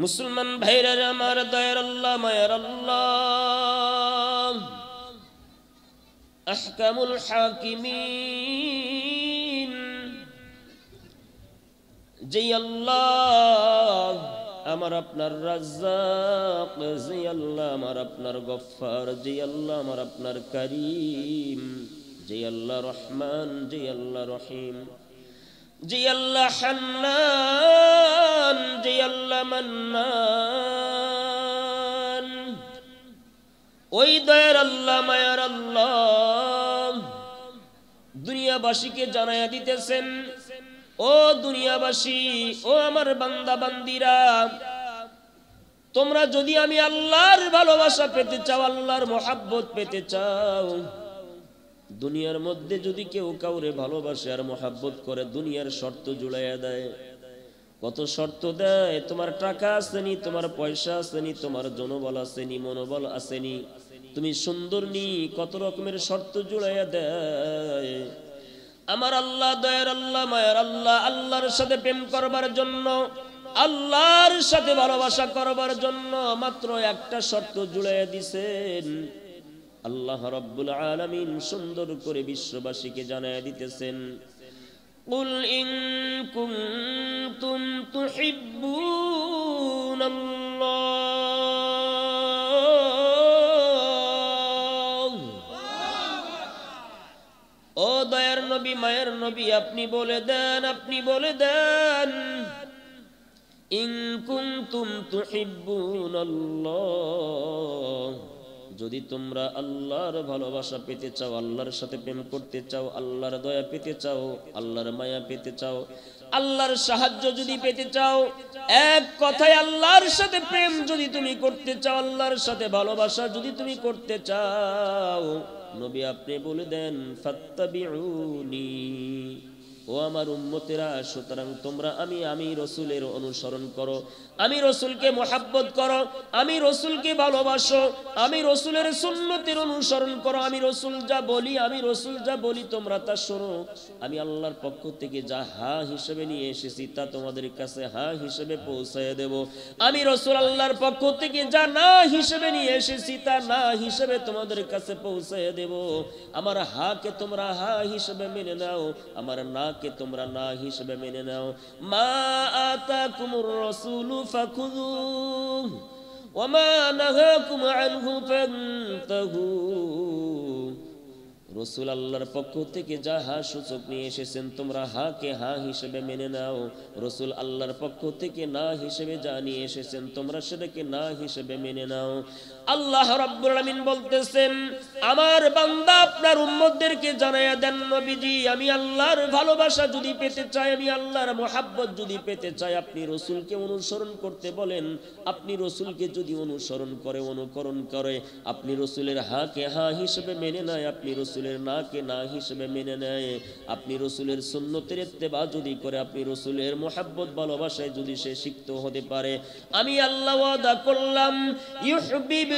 মুসলমান ভাইরা আমার, দয়ার আল্লাহ, মায়ার আল্লাহ, আহকামুল হাকিমিন যেই আল্লাহ আমার আপনার রাজ্জাক, যেই আল্লাহ আমার আপনার গফফার, যেই আল্লাহ আমার আপনার করিম, যেই আল্লাহ রহমান, যেই আল্লাহ রহিম, যেই আল্লাহ হান্নান, যেই আল্লাহ মান্নান, ওই দয়ার আল্লাহ, মায়ার আল্লাহ দুনিয়াবাসীকে জানায়া দিতেছেন, ও দুনিয়াবাসী, ও আমার বান্দা বান্দিরা, তোমরা যদি আমি আল্লাহর ভালোবাসা পেতে চাও, আল্লাহর মোহাব্বত পেতে চাও, দুনিয়ার মধ্যে যদি কেউ কাউরে ভালোবাসে আর মোহাব্বত করে, দুনিয়ার শর্ত জুড়াইয়া দেয়। কত শর্ত দেয়? তোমার টাকা আসেনি, তোমার পয়সা আসেনি, তোমার জনবল আসেনি, মনোবল আসেনি, তুমি সুন্দর নি, কত রকমের শর্ত জুড়াইয়া দেয়। আমার আল্লাহ, দয়ার আল্লাহ, মায়ার আল্লাহ, আল্লাহর সাথে প্রেম করবার জন্য, আল্লাহর সাথে ভালোবাসা করবার জন্য মাত্র একটা শর্ত জুড়াইয়া দিছেন। আল্লাহ রাব্বুল আলামিন সুন্দর করে বিশ্ববাসীকে জানায়া দিতেছেন, কুল ইন কুনতুম তুহিব্বুনাল্লাহ। ও দয়ার নবী, মায়ের নবী, আপনি বলে দেন, আপনি বলে দেন, ইন কুনতুম তুহিব্বুনাল্লাহ, যদি তোমরা আল্লাহর ভালোবাসা পেতে চাও, আল্লাহর সাথে প্রেম করতে চাও, আল্লাহর দয়া পেতে চাও, আল্লাহর মায়া পেতে চাও, আল্লাহর সাহায্য যদি পেতে চাও, এক কথায় আল্লাহর সাথে প্রেম যদি তুমি করতে চাও, আল্লাহর সাথে ভালোবাসা যদি তুমি করতে চাও, নবী আপনি বলে দেন, ফাত্তাবিউনি, ও আমার উম্মতেরা, সুতরাং তোমরা আমি রাসূলের অনুসরণ করো, আমি রাসূলকে মুহাব্বত করো, আমি রাসূলকে ভালোবাসো, আমি রাসূলের সুন্নতের অনুসরণ করো, আমি রাসূল যা বলি, আমি রাসূল যা বলি তোমরা তা শোনো। আমি আল্লাহর পক্ষ থেকে যা হ্যাঁ হিসেবে নিয়ে এসেছি তা তোমাদের কাছে হ্যাঁ হিসেবে পৌঁছায় দেব। আমি রাসূল আল্লাহর পক্ষ থেকে যা না হিসেবে নিয়ে এসেছি তা না হিসেবে তোমাদের কাছে পৌঁছায় দেব। আমার হাকে তোমরা হ্যাঁ হিসেবে মেনে নাও, আমার না কে তোমরা না হিসেবে মেনে নাও। মা আতাকুমুর রাসূলু ফাখুযুহু ওয়া মা নাহাকুম আনহু ফান্তাহু। রাসূল আল্লাহর পক্ষ থেকে যা হা সূচক নিয়ে এসেছেন তোমরা হা কে হা হিসেবে মেনে নাও, রাসূল আল্লাহর পক্ষ থেকে না হিসেবে যা নিয়ে এসেছেন তোমরা সেটাকে না হিসেবে মেনে নাও। আল্লাহ রাব্বুল আলামিন বলতেছেন, আমার বান্দা আপনার উম্মতদেরকে জানায়া দেন, নবীজি আমি আল্লাহর ভালোবাসা যদি পেতে চাই, আমি আল্লাহর মুহাব্বত যদি পেতে চাই, আপনি রাসূলকে অনুসরণ করতে বলেন। আপনি রাসূলকে যদি অনুসরণ করে, অনুকরণ করে, আপনি রাসূলের হা কে হা হিসেবে মেনে নেয়, আপনি রাসূলের না কে না হিসেবে মেনে নেয়, আপনি রাসূলের সুন্নতের ইত্তেবা যদি করে, আপনি রাসূলের মুহাব্বত ভালোবাসায় যদি সে সিক্ত হতে পারে, আমি আল্লাহ ওয়াদা করলাম ইউহিব্বুকুমুল্লাহ।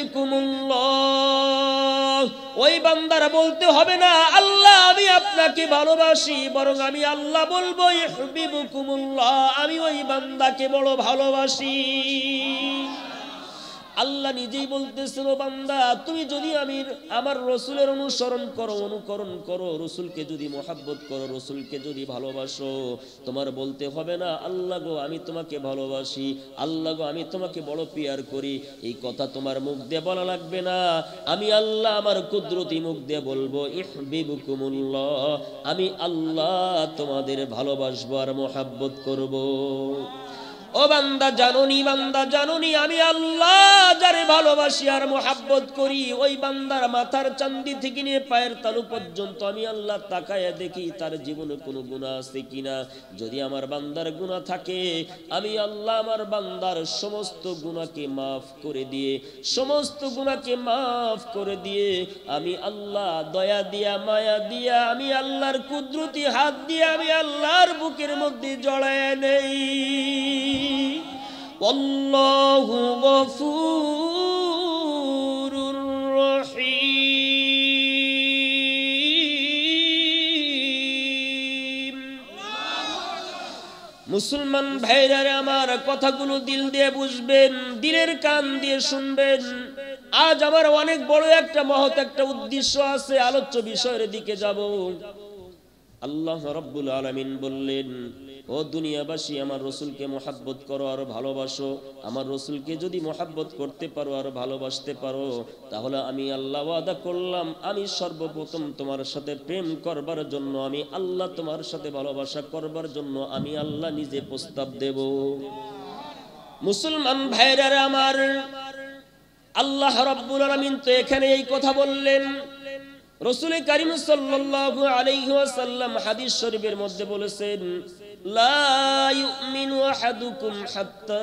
ওই বান্দারা বলতে হবে না আল্লাহ আমি আপনাকে ভালোবাসি, বরং আমি আল্লাহ বলবো ইউহিব্বুকুমুল্লাহ, আমি ওই বান্দাকে বড় ভালোবাসি। আল্লাহ নিজেই বলতেছেন, ও বান্দা তুমি যদি আমার রাসূলের অনুসরণ করো, অনুকরণ করো, রাসূলকে যদি মুহাব্বত করো, রাসূলকে যদি ভালোবাসো, তোমার বলতে হবে না আল্লাহ গো আমি তোমাকে ভালোবাসি, আল্লাহ গো আমি তোমাকে বড় পিয়ার করি, এই কথা তোমার মুখ দিয়ে বলা লাগবে না। আমি আল্লাহ আমার কুদরতি মুখ দিয়ে বলবো ইউহিব্বুকুমুল্লাহ, আমি আল্লাহ তোমাদের ভালোবাসবো আর মুহাব্বত করব। ও বান্দা জানোনি, বান্দা জানোনি, আমি আল্লাহ যারে ভালোবাসি আর মুহাব্বত করি, ওই বান্দার মাথার চান্দি থেকে নিয়ে পায়ের তালু পর্যন্ত আমি আল্লাহ তাকায়া দেখি তার জীবনে কোনো গুনাহ আছে কিনা। যদি আমার বান্দার গুনাহ থাকে, আমি আল্লাহ আমার বান্দার সমস্ত গুনাহকে মাফ করে দিয়ে, সমস্ত গুনাহকে মাফ করে দিয়ে, আমি আল্লাহ দয়া দিয়া মায়া দিয়া, আমি আল্লাহর কুদরতি হাত দিয়ে আমি আল্লাহর বুকের মধ্যে জড়ায় নেই। আল্লাহু গফুরুর রহিম। মুসলমান ভাইরা আমার, কথাগুলো দিল দিয়ে বুঝবেন, দিলের কান দিয়ে শুনবেন। আজ আমার অনেক বড় একটা মহৎ একটা উদ্দেশ্য আছে, আলোচ্য বিষয়ের দিকে যাব। আল্লাহ রাব্বুল আলামিন বললেন, ও দুনিয়াবাসী, আমার রাসূলকে মহব্বত করো আর ভালোবাসো। আমার রাসূলকে যদি মহব্বত করতে পারো আর ভালোবাসতে পারো, তাহলে আমি আল্লাহ ওয়াদা করলাম, আমি সর্বপ্রথম তোমার সাথে প্রেম করবার জন্য, আমি আল্লাহ তোমার সাথে ভালোবাসা করবার জন্য আমি আল্লাহ নিজে প্রস্তাব দেব। মুসলমান ভাইরা আমার, আল্লাহ রাব্বুল আলামিন তো এখানে এই কথা বললেন। রাসূল কারীম সাল্লাল্লাহু আলাইহি ওয়াসাল্লাম হাদিস শরীফের মধ্যে বলেছেন, লা ইউমিনু আহাদুকুম হাত্তা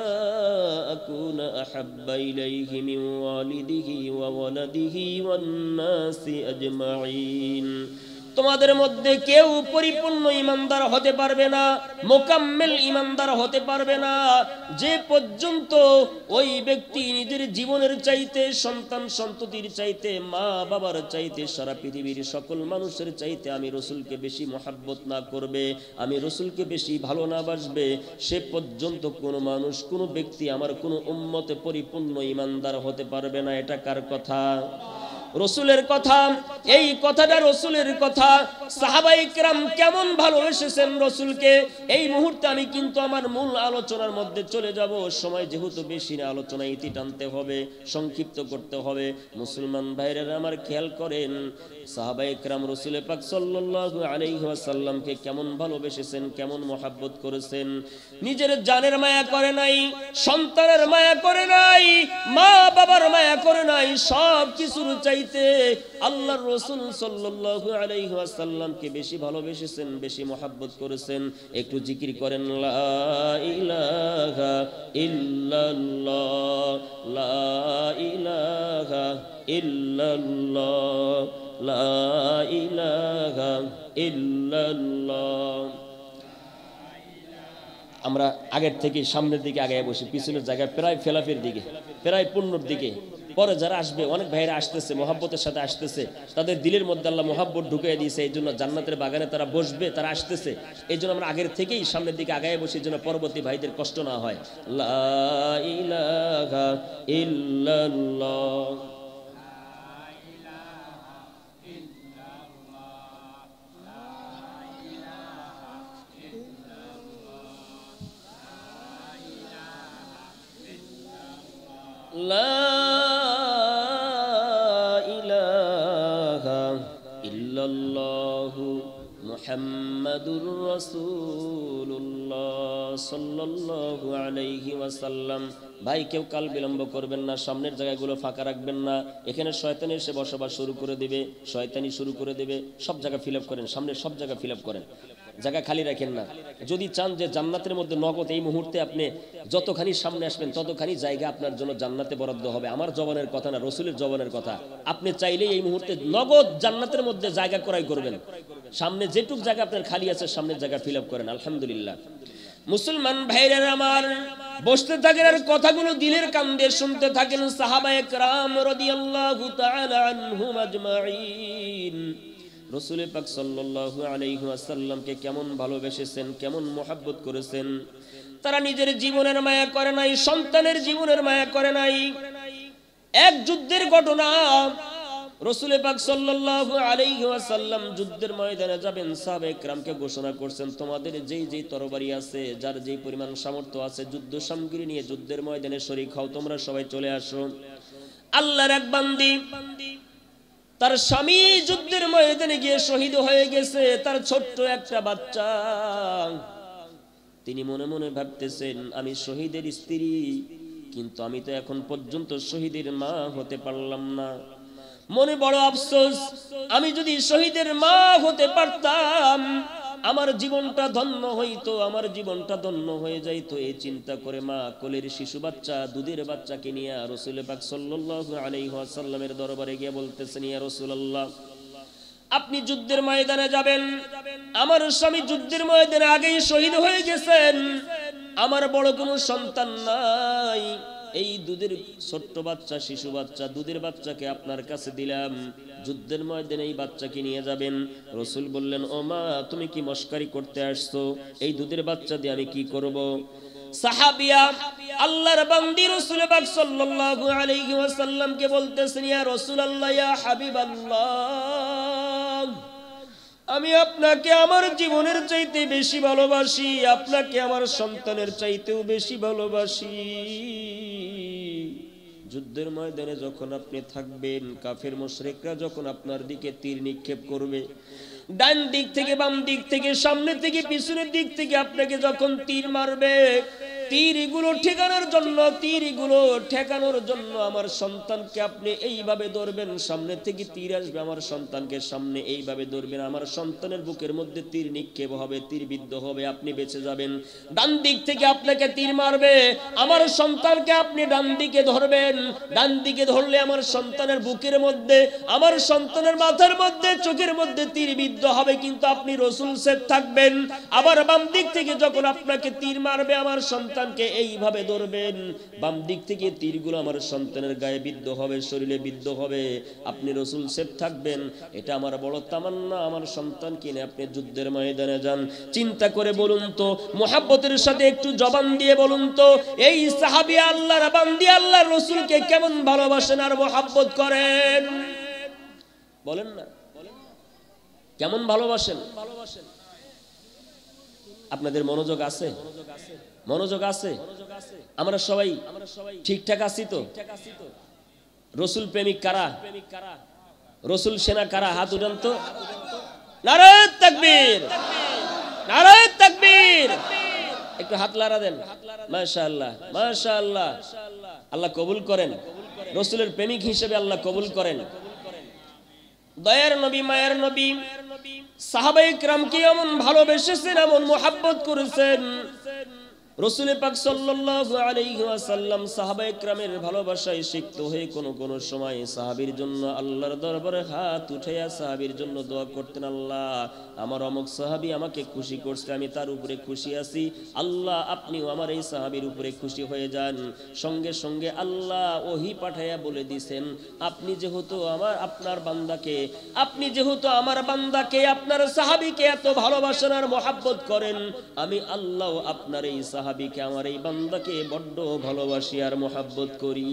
আকুনা আহাব্বা ইলাইহি মিন ওয়ালিদিহি ওয়া ওয়ালাদিহি ওয়ান নাসি আজমাইন। তোমাদের মধ্যে কেউ পরিপূর্ণ ঈমানদার হতে পারবে না, মোকাম্মেল ঈমানদার হতে পারবে না, যে পর্যন্ত ওই ব্যক্তি নিজের জীবনের চাইতে, সন্তান সন্ততির চাইতে, মা বাবার চাইতে, সারা পৃথিবীর সকল মানুষের চাইতে আমি রাসূলকে বেশি মহব্বত না করবে, আমি রাসূলকে বেশি ভালো না বাসবে, সে পর্যন্ত কোনো মানুষ, কোনো ব্যক্তি, আমার কোনো উম্মতে পরিপূর্ণ ঈমানদার হতে পারবে না। এটা কার কথা? রাসূলের কথা। এই কথাটা রাসূলের কথা। সাহাবায়ে কেরাম কেমন ভালোবেসেছেন রাসূলকে, এই মুহূর্তে আমি কিন্তু আমার মূল আলোচনার মধ্যে চলে যাব। সময় যেহেতু বেশি না, আলোচনা ইতি টানতে হবে, সংক্ষিপ্ত করতে হবে। মুসলমান ভাইরা আমার, খেয়াল করেন, সাহাবায়ে কেরাম রাসূল পাক সাল্লাল্লাহু আলাইহি ওয়াসাল্লামকে কেমন ভালোবেসেছেন, কেমন মহব্বত করেছেন। নিজের জানের মায়া করে নাই, সন্তানের মায়া করে নাই, মা বাবার মায়া করে নাই, সব কিছুর চাইতে আল্লাহর রাসূল সাল্লাল্লাহু আলাইহি ওয়াসাল্লামকে বেশি ভালোবেসেছেন, বেশি মহব্বত করেছেন। একটু জিকির করেন, লা ইলাহা ইল্লাল্লাহ, লা ইলাহা ইল্লাল্লাহ, লা ইলাহা ইল্লাল্লাহ। আমরা আগের থেকে সামনের দিকে আগায় বসি, পিছনের জায়গায় প্রায় ফেলাফের দিকে, প্রায় পূর্ণর দিকে। পরে যারা আসবে, অনেক ভাইরা আসতেছে, মহব্বতের সাথে আসতেছে, তাদের দিলের মধ্যে আল্লাহ মহব্বত ঢুকিয়ে দিয়েছে, এই জন্য জান্নাতের বাগানে তারা বসবে, তারা আসতেছে। এই জন্য আমরা আগের থেকেই সামনের দিকে আগায় বসি, যেন পরবর্তী ভাইদের কষ্ট না হয়। লা ইলাহা ইল্লাল্লাহ। লা ইলাহা ইল্লাল্লাহু মুহাম্মাদুর রাসূলুল্লাহ সাল্লাল্লাহু আলাইহি ওয়াসাল্লাম। ভাই, কেউ কাল বিলম্ব করবেন না, সামনের জায়গাগুলো ফাঁকা রাখবেন না। এখানে শয়তানি এসে বসবাস শুরু করে দেবে, শয়তানি শুরু করে দেবে। সব জায়গা ফিল আপ করেন, সামনে সব জায়গা ফিল আপ করেন, জায়গা খালি রাখেন না। যদি চান যে জান্নাতের মধ্যে নগদ এই মুহূর্তে আপনি যতখানি সামনে আসবেন ততখানি জায়গা আপনার জন্য জান্নাতে বরাদ্দ হবে। আমার জবানের কথা না, রাসূলের জবানের কথা। আপনি চাইলেই এই মুহূর্তে নগদ জান্নাতের মধ্যে জায়গা ক্রয় করবেন। সামনে যেটুক জায়গা আপনার খালি আছে, সামনের জায়গা ফিল আপ করেন। আলহামদুলিল্লাহ। মুসলমান ভাইরা আমার, বসতে থাকেন আর কথাগুলো দিলের কান দিয়ে শুনতে থাকেন। সাহাবায়ে কেরাম রাদিয়াল্লাহু তাআলা আনহুম আজমাইন রাসূল পাক সাল্লাল্লাহু আলাইহি ওয়াসাল্লামকে কেমন ভালোবেসেছেন, কেমন মহব্বত করেছেন। তারা নিজের জীবনের মায়া করে নাই, সন্তানের জীবনের মায়া করে নাই। এক যুদ্ধের ঘটনা, রাসূল পাক সাল্লাল্লাহু আলাইহি ওয়াসাল্লাম যুদ্ধের ময়দানে যাবেন। সাহাবায়ে কেরামকে ঘোষণা করছেন, তোমাদের যেই যেই তরবারি আছে, যার যেই পরিমাণ সামর্থ্য আছে, যুদ্ধ সামগ্রী নিয়ে যুদ্ধের ময়দানে শরীক হও, তোমরা সবাই চলে আসো। আল্লাহর এক বান্দি, তার স্বামী যুদ্ধের ময়দানে গিয়ে শহীদ হয়ে গেছে, তার ছোট্ট একটা বাচ্চা। তিনি মনে মনে ভাবতেছেন, আমি শহীদের স্ত্রী, কিন্তু আমি তো এখন পর্যন্ত শহীদের মা হতে পারলাম না। মনে বড় আফসোস, আমি যদি শহীদের মা হতে পারতাম, আমার জীবনটা ধন্য হইতো, আমার জীবনটা ধন্য হয়ে যাইতো। এই চিন্তা করে মা কোলের শিশু বাচ্চা, দুধের বাচ্চাকে নিয়ে রাসূল পাক সাল্লাল্লাহু আলাইহি ওয়াসাল্লামের দরবারে গিয়ে বলতেছেন, ইয়া রাসূলুল্লাহ, আপনি যুদ্ধের ময়দানে যাবেন, আমার স্বামী যুদ্ধের ময়দানে আগেই শহীদ হয়ে গেছেন, আমার বড় কোনো সন্তান নাই, এই দুধের ছোট্ট বাচ্চা, শিশু বাচ্চা, দুধের বাচ্চাকে আপনার কাছে দিলাম, যুদ্ধের ময়দানে এই বাচ্চাকে নিয়ে যাবেন। রাসূল বললেন, ও মা, তুমি কি মস্কারি করতে আসছো? এই দুধের বাচ্চা দিয়ে আমি কি করব? সাহাবিয়া আল্লাহর বান্দি রাসূল পাক সাল্লাল্লাহু আলাইহি ওয়াসাল্লামকে বলতেছেন, ইয়া রাসূলুল্লাহ, ইয়া হাবিবাল্লাহ, আমি আপনাকে আমার জীবনের চাইতে বেশি ভালোবাসি, আপনাকে আমার সন্তানের চাইতেও বেশি ভালোবাসি। যুদ্ধের ময়দানে যখন আপনি থাকবেন, কাফের মুশরিকরা যখন আপনার দিকে তীর নিক্ষেপ করবে, ডান দিক থেকে, বাম দিক থেকে, সামনে থেকে, পিছনের দিক থেকে আপনাকে যখন তীর মারবে, তীরগুলো ঠেকানোর জন্য আমার সন্তানকে আপনি এইভাবে ধরবেন। সামনে থেকে তীর আসবে, আমার সন্তানকে সামনে এইভাবে ধরবেন, আমার সন্তানের বুকের মধ্যে তীর নিক্ষেপ হবে, তীর বিদ্ধ হবে, আপনি বেঁচে যাবেন। ডান দিক থেকে আপনাকে তীর মারবে, আমার সন্তানকে আপনি ডান দিকে ধরবেন, ডান দিকে ধরলে আমার সন্তানের বুকের মধ্যে, আমার সন্তানের মাথার মধ্যে, চোখের মধ্যে তীর বিদ্ধ হবে, কিন্তু আপনি রাসূল সেফ থাকবেন। আবার বাম দিক থেকে যখন আপনাকে তীর মারবে, আমার সন্তানকে এইভাবে ধরবেন, বাম দিক থেকে তীরগুলো আমার সন্তানের গায়ে বিদ্ধ হবে, শরীরে বিদ্ধ হবে, আপনি রাসূল সেফ থাকবেন। এটা আমার বড় তামান্না, আমার সন্তানকে নিয়ে আপনি যুদ্ধের ময়দানে যান। চিন্তা করে বলুন তো, মুহাব্বতের সাথে একটু জবান দিয়ে বলুন তো, এই সাহাবী আল্লাহর বান্দি আল্লাহর রাসূলকে কেমন ভালোবাসেন আর মুহাব্বত করেন? বলেন না, কেমন ভালোবাসেন? আপনাদের মনোযোগ আছে? মনোযোগ আছে? আমরা সবাই ঠিকঠাক আছি তো? রাসূল প্রেমিক কারা? রাসূল সেনা কারা? হাত উঠান তো। নারে তাকবীর, নারে তাকবীর। একটু হাত লাড়া দেন। মাশাআল্লাহ, মাশাআল্লাহ। আল্লাহ কবুল করেন, রাসূলের প্রেমিক হিসেবে আল্লাহ কবুল করেন। দয়ার নবী, মায়ের নবী সাহাবায়ে কিরামকে এমন ভালোবেসেছেন, এমন মুহাব্বত করেছেন। রাসূল পাক সাল্লাল্লাহু আলাইহি ওয়াসাল্লাম সাহাবায়ে কিরামের ভালোবাসায় সিক্ত হয়ে কোন সময় সাহাবীর জন্য আল্লাহর দরবারে হাত উঠাইয়া সাহাবীর জন্য দোয়া করতেন, আল্লাহ, আমার অমুক সাহাবী আমাকে খুশি করছে, আমি তার উপরে খুশি আছি, আল্লাহ আপনিও আমার এই সাহাবীর উপরে খুশি হয়ে যান। সঙ্গে সঙ্গে আল্লাহ ওহী পাঠাইয়া বলে দিয়েছেন, আপনি যেহেতু আপনার বান্দাকে, আপনার সাহাবীকে এত ভালোবাসেন আর মুহাব্বত করেন, আমি আল্লাহ আপনার এই সাহাবীকে, আমার এই বান্দাকে বড্ড ভালোবাসি আর মুহাব্বত করি।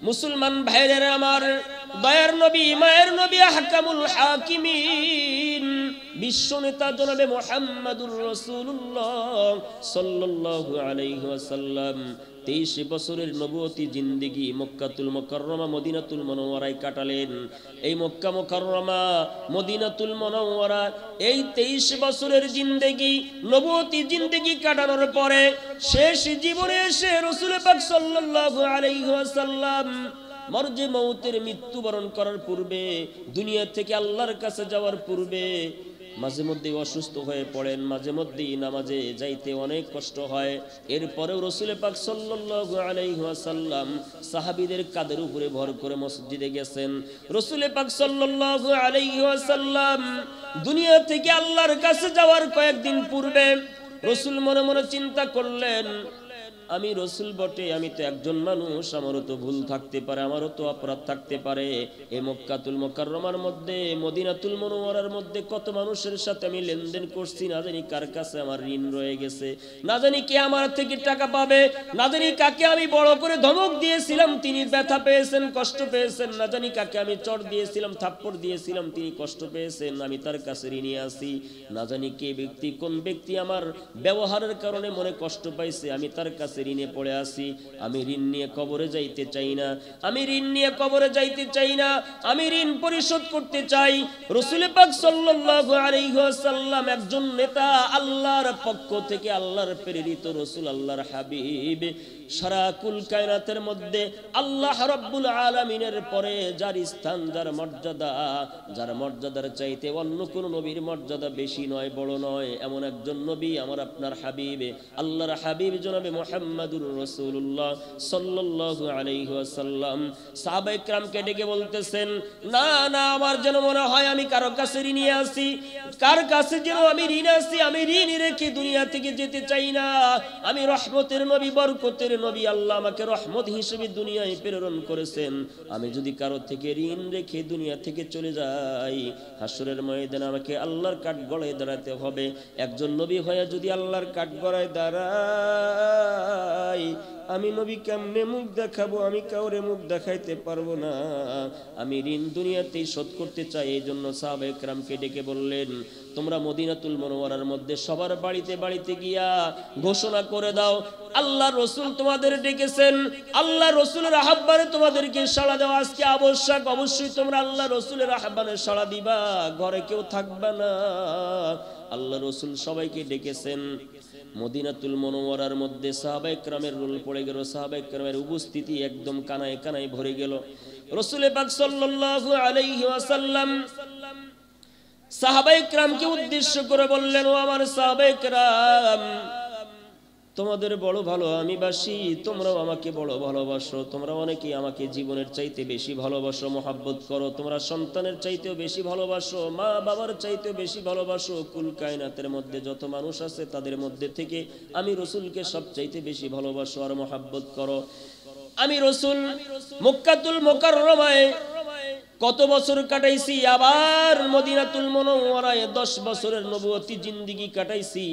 মুসলমান ভাইরা আমার, দয়ার নবী, মায়ের নবী, আহকামুল হাকিমিন, বিশ্ব নেতা জনাবে মুহাম্মাদুর রাসূলুল্লাহ সাল্লাল্লাহু আলাইহি ওয়াসাল্লাম 23 বছরের নবুয়তি জিন্দেগি মক্কাতুল মুকাররমা মদিনাতুল মুনাওয়ারায় কাটালেন। এই মক্কা মুকাররমা মদিনাতুল মুনাওয়ারা এই 23 বছরের জিন্দেগি, নবুয়তি জিন্দেগি কাটানোর পরে শেষ জীবনে এসে রাসূল পাক সাল্লাল্লাহু আলাইহি ওয়াসাল্লাম মরজে মউতের মৃত্যুবরণ করার পূর্বে, দুনিয়া থেকে আল্লাহর কাছে যাওয়ার পূর্বে মাঝে মধ্যে অসুস্থ হয়ে পড়েন, মাঝে মধ্যেই নামাজে যাইতে অনেক কষ্ট হয়। এরপরেও রাসূল পাক সাল্লাল্লাহু আলাইহি ওয়াসাল্লাম সাহাবীদের কাঁধের উপরে ভর করে মসজিদে গেছেন। রাসূল পাক সাল্লাল্লাহু আলাইহি ওয়াসাল্লাম দুনিয়া থেকে আল্লাহর কাছে যাওয়ার কয়েকদিন পূর্বে রাসূল মনে মনে চিন্তা করলেন, আমি রাসূল বটে, আমি তো একজন মানুষ, আমারও তো ভুল থাকতে পারে, আমারও তো অপরাধ থাকতে পারে। এই মক্কাতুল মুকাররমার মধ্যে, মদিনাতুল মুনাওয়ারার মধ্যে কত মানুষের সাথে আমি লেনদেন করছি, না জানি কার কাছে আমার ঋণ রয়ে গেছে, না জানি কে আমার থেকে টাকা পাবে, না জানি কাকে আমি বড় করে ধমক দিয়েছিলাম, তিনি ব্যথা পেয়েছেন, কষ্ট পেয়েছেন, না জানি কাকে আমি চড় দিয়েছিলাম, থাপ্পড় দিয়েছিলাম, তিনি কষ্ট পেয়েছেন, আমি তার কাছে ঋণী আছি, না জানি কোন ব্যক্তি আমার ব্যবহারের কারণে মনে কষ্ট পাইছে, আমি তার কাছে ঋণে পড়ে আছি। আমি ঋণ নিয়ে কবরে যাইতে চাই না, আমি ঋণ নিয়ে কবরে যাইতে চাই না, আমি ঋণ পরিশোধ করতে চাই। রাসূল পাক সাল্লাল্লাহু আলাইহি ওয়াসাল্লাম একজন নেতা, আল্লাহর পক্ষ থেকে, আল্লাহর প্রেরিত রাসূল, আল্লাহর হাবিব, সারা কুল কায়নাতের মধ্যে আল্লাহ রাব্বুল আলামিনের পরে যার স্থান, যার মর্যাদার চাইতে অন্য কোন নবীর মর্যাদা বেশি নয়, বড় নয়, এমন একজন নবী আমার আপনার হাবিব, আল্লাহর হাবিব জনাবে মুহাম্মদ মুহাম্মাদুর রাসূলুল্লাহ সাল্লাল্লাহু আলাইহি ওয়াসাল্লাম সাহাবায়ে কেরামকে ডেকে বলতেছেন, না না, আমার যেন মনে হয় আমি কারো কাছে ঋণী আছি, কার কাছে যেন আমি ঋণী আছি, আমি ঋণ রেখে দুনিয়া থেকে যেতে চাই না। আমি রহমতের নবী, বরকতের নবী, আল্লাহ আমাকে রহমত হিসেবে দুনিয়ায় প্রেরণ করেছেন। আমি যদি কারো থেকে ঋণ রেখে দুনিয়া থেকে চলে যাই, হাসরের ময়দানে আমাকে আল্লাহর কাঠগড়ায় দাঁড়াতে হবে। একজন নবী হয়ে যদি আল্লাহর কাঠগড়ায় দাঁড়াই, আমি নবী কেমনে মুখ দেখাবো? আমি কাউরে মুখ দেখাইতে পারবো না। আমি ঋণ দুনিয়াতেই শোধ করতে চাই। এই জন্য সাহাবায়ে কেরামকে ডেকে বললেন, তোমরা মদিনাতুল মুনাওয়ারার মধ্যে সবার বাড়িতে বাড়িতে গিয়া ঘোষণা করে দাও, আল্লাহ রসুল তোমাদের ডেকেছেন, আল্লাহ রসুলের আহ্বানে তোমাদেরকে সাড়া দেওয়া আজকে আবশ্যক। অবশ্যই তোমরা আল্লাহ রসুলের আহ্বানে সাড়া দিবা, ঘরে কেউ থাকবে না। আল্লাহ রসুল সবাইকে ডেকেছেন। মদিনাতুল মুনাওয়ারার মধ্যে সাহাবায়ে কেরামের রোল পড়ে গেল, সাহাবায়ে কেরামের উপস্থিতি একদম কানায় কানায় ভরে গেল। রাসূল পাক সাল্লাল্লাহু আলাইহি ওয়াসাল্লাম সাহাবায়ে কেরামকে উদ্দেশ্য করে বললেন, ও আমার সাহাবায়ে কেরাম, তোমাদের বড় ভালো আমি বাসি, তোমরাও আমাকে বড় ভালোবাসো। তোমরা অনেকেই আমাকে জীবনের চাইতে বেশি ভালোবাসো, মহাব্বত করো। তোমরা সন্তানের চাইতেও বেশি ভালোবাসো, মা বাবার চাইতেও বেশি ভালোবাসো। কুল কায়নাতের মধ্যে যত মানুষ আছে তাদের মধ্যে থেকে আমি রসুলকে সবচাইতে বেশি ভালোবাসো আর মহাব্বত করো। আমি রসুল মক্কাতুল মুকাররমায় কত বছর কাটাইছি, আবার মদিনাতুল মুনাওয়ারায় 10 বছরের নবুয়তি জিন্দেগি কাটাইছি,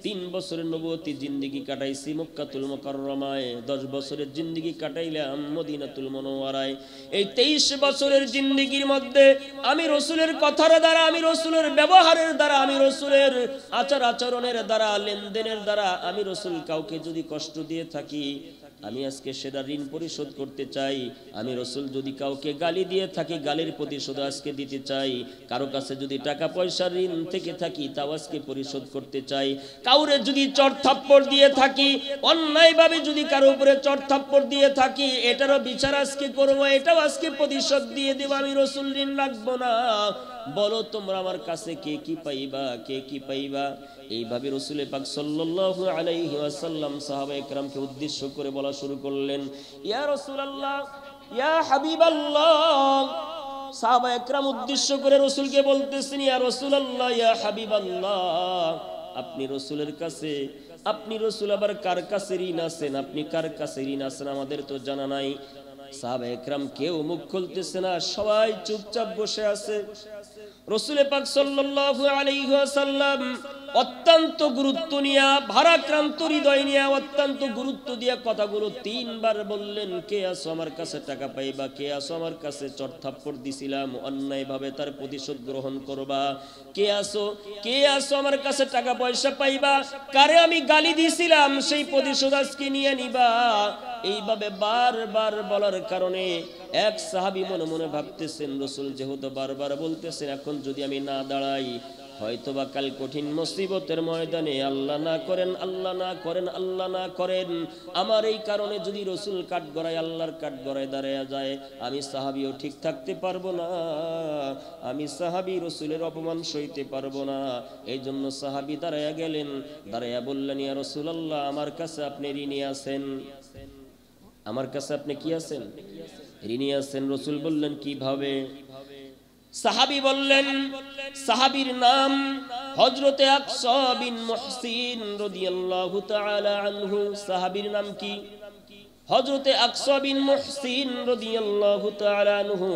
3 বছরের নবুয়তি জিন্দেগি কাটাইছি মক্কাতুল মুকাররমায়, 10 বছরের জিন্দেগি কাটাইলাম মদিনাতুল মুনাওয়ারায়। এই 23 বছরের জিন্দেগির মধ্যে আমি রসুলের কথার দ্বারা, আমি রসুলের ব্যবহারের দ্বারা, আমি রসুলের আচার আচরণের দ্বারা, লেনদেনের দ্বারা আমি রসুল কাউকে যদি কষ্ট দিয়ে থাকি, আমি আজকে সেটা ঋণ পরিশোধ করতে চাই। আমি রসুল যদি কাউকে গালি দিয়ে থাকি, গালির প্রতিশোধ আজকে দিতে চাই। কারো কাছে যদি টাকা পয়সা ঋণ থেকে থাকি, তাও আজকে পরিশোধ করতে চাই। কাউরে যদি চড় থাপ্পড় দিয়ে থাকি, অন্যায়ভাবে যদি কারো উপরে চড় থাপ্পড় দিয়ে থাকি, এটারও বিচার আজকে করবো, এটাও আজকে প্রতিশোধ দিয়ে দেব। আমি রসুল ঋণ রাখবো না। বলো তোমরা আমার কাছে কে কি পাইবা, কে কি পাইবা? এইভাবে রাসূল পাক সাল্লাল্লাহু আলাইহি ওয়াসাল্লাম সাহাবায়ে কেরামকে উদ্দেশ্য করে বলা শুরু করলেন, ইয়া রাসূলুল্লাহ, ইয়া হাবিবাল্লাহ। সাহাবায়ে কেরাম উদ্দেশ্য করে রাসূলকে বলতেছেন, ইয়া রাসূলুল্লাহ, ইয়া হাবিবাল্লাহ। আপনি রাসূলের কাছে, আপনি রাসূল আবার কার কাছে ঋণ আছেন? আপনি কার কাছে ঋণ আছেন আমাদের তো জানা নাই। সাহাবায়ে কেরাম কেউ মুখ খুলতেছে না, সবাই চুপচাপ বসে আছে। রাসূল পাক সাল্লাল্লাহু আলাইহি ওয়াসাল্লাম অত্যন্ত গুরুত্ব নিয়ে, ভারাক্রান্ত হৃদয় নিয়ে অত্যন্ত গুরুত্ব দিয়ে কথাগুলো 3 বার বললেন। কে আসো আমার কাছে টাকা পাইবা? কে আসো আমার কাছে চড় থাপ্পড় দিছিলাম, অন্যায়ভাবে তার প্রতিশোধ গ্রহণ করবা? কে আসো, কে আসো আমার কাছে টাকা পয়সা পাইবা? কারে আমি গালি দিছিলাম সেই প্রতিশোধ আজকে নিয়ে নিবা? এইভাবে বারবার বলার কারণে এক সাহাবী মনে মনে ভাবতেছেন, রাসূল যেহেতু বারবার বলতেছেন, এখন যদি আমি না দাঁড়াই, হয়তোবা কাল কঠিন মুসিবতের ময়দানে আল্লাহ না করেন, আল্লাহ না করেন, আল্লাহ না করেন, আমার এই কারণে যদি রাসূল কাঠগড়ায়, আল্লাহর কাঠগড়ায় দাঁড়ায়া যায়, আমি সাহাবীও ঠিক থাকতে পারবো না, আমি সাহাবী রাসূলের অপমান সইতে পারবো না। এই জন্য সাহাবী দাঁড়ায়া গেলেন, দাঁড়ায়া বললেন, ইয়া রাসূলুল্লাহ, আমার কাছে আপনি ঋণী আছেন, আমার কাছে আপনি কি আছেন? ঋণী আছেন। রাসূল বললেন, কিভাবে? সাহাবী বললেন, সাহাবীর নাম হযরতে আকসা বিন মুহসিন রাদিয়াল্লাহু তাআলা আনহু। সাহাবীর নাম কি? হযরতে আকসা বিন মুহসিন রাদিয়াল্লাহু তাআলা আনহু।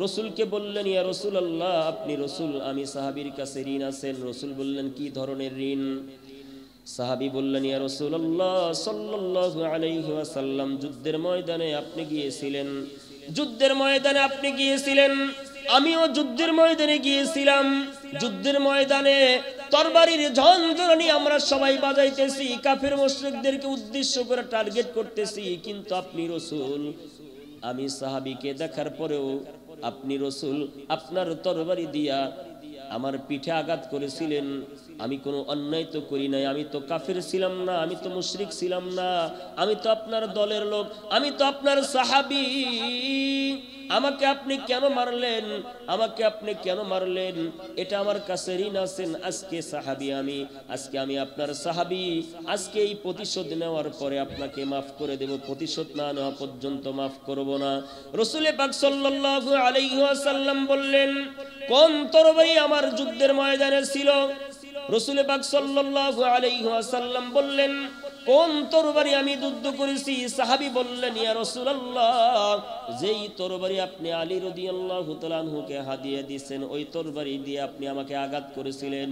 রাসূলকে বললেন, ইয়া রাসূলুল্লাহ, আপনি রাসূল, আমি সাহাবীর কাছে ঋণ আছেন। রাসূল বললেন, কি ধরনের ঋণ? সাহাবী বললেন, ইয়া রাসূলুল্লাহ সাল্লাল্লাহু আলাইহি ওয়াসাল্লাম, যুদ্ধের ময়দানে আপনি গিয়েছিলেন, যুদ্ধের ময়দানে আপনি গিয়েছিলেন, আমিও যুদ্ধের ময়দানে গিয়েছিলাম। যুদ্ধের ময়দানে তরবারির ঝনঝনানি আমরা সবাই বাজাইতেছি, কাফের মুশরিকদেরকে উদ্দেশ্য করে টার্গেট করতেছি, কিন্তু আপনি রাসূল, আমি সাহাবীকে দেখার পরেও আপনি রাসূল আপনার তরবারি দিয়া আমার পিঠে আঘাত করেছিলেন, আমি কোনো অন্যায় তো করি নাই, আমি তো কাফের ছিলাম না, আমি তো মুশরিক ছিলাম না, আমি তো আপনার দলের লোক, আমি তো আপনার সাহাবী, আমাকে আপনি কেন মারলেন, আমাকে আপনি কেন মারলেন? এটা আমার কাছে ঋণ আছেন। আজকে সাহাবী আমি, আজকে আমি আপনার সাহাবী, আজকে এই প্রতিশোধ নেওয়ার পরে আপনাকে মাফ করে দেব, প্রতিশোধ না নেওয়া পর্যন্ত মাফ করব না। রাসূল পাক সাল্লাল্লাহু আলাইহি ওয়াসাল্লাম বললেন, কোন তরবারি আমার যুদ্ধের ময়দানে ছিল? রাসূল পাক সাল্লাল্লাহু আলাইহি ওয়াসাল্লাম বললেন, কোন তরবারি আমি যুদ্ধ করেছি? সাহাবী বললেন, ইয়া রাসূলুল্লাহ, যেই তরবারি আপনি আলী রাদিয়াল্লাহু তাআলা আনহুকে হাদিয়া দিয়েছেন, ওই তরবারি দিয়ে আপনি আমাকে আঘাত করেছিলেন।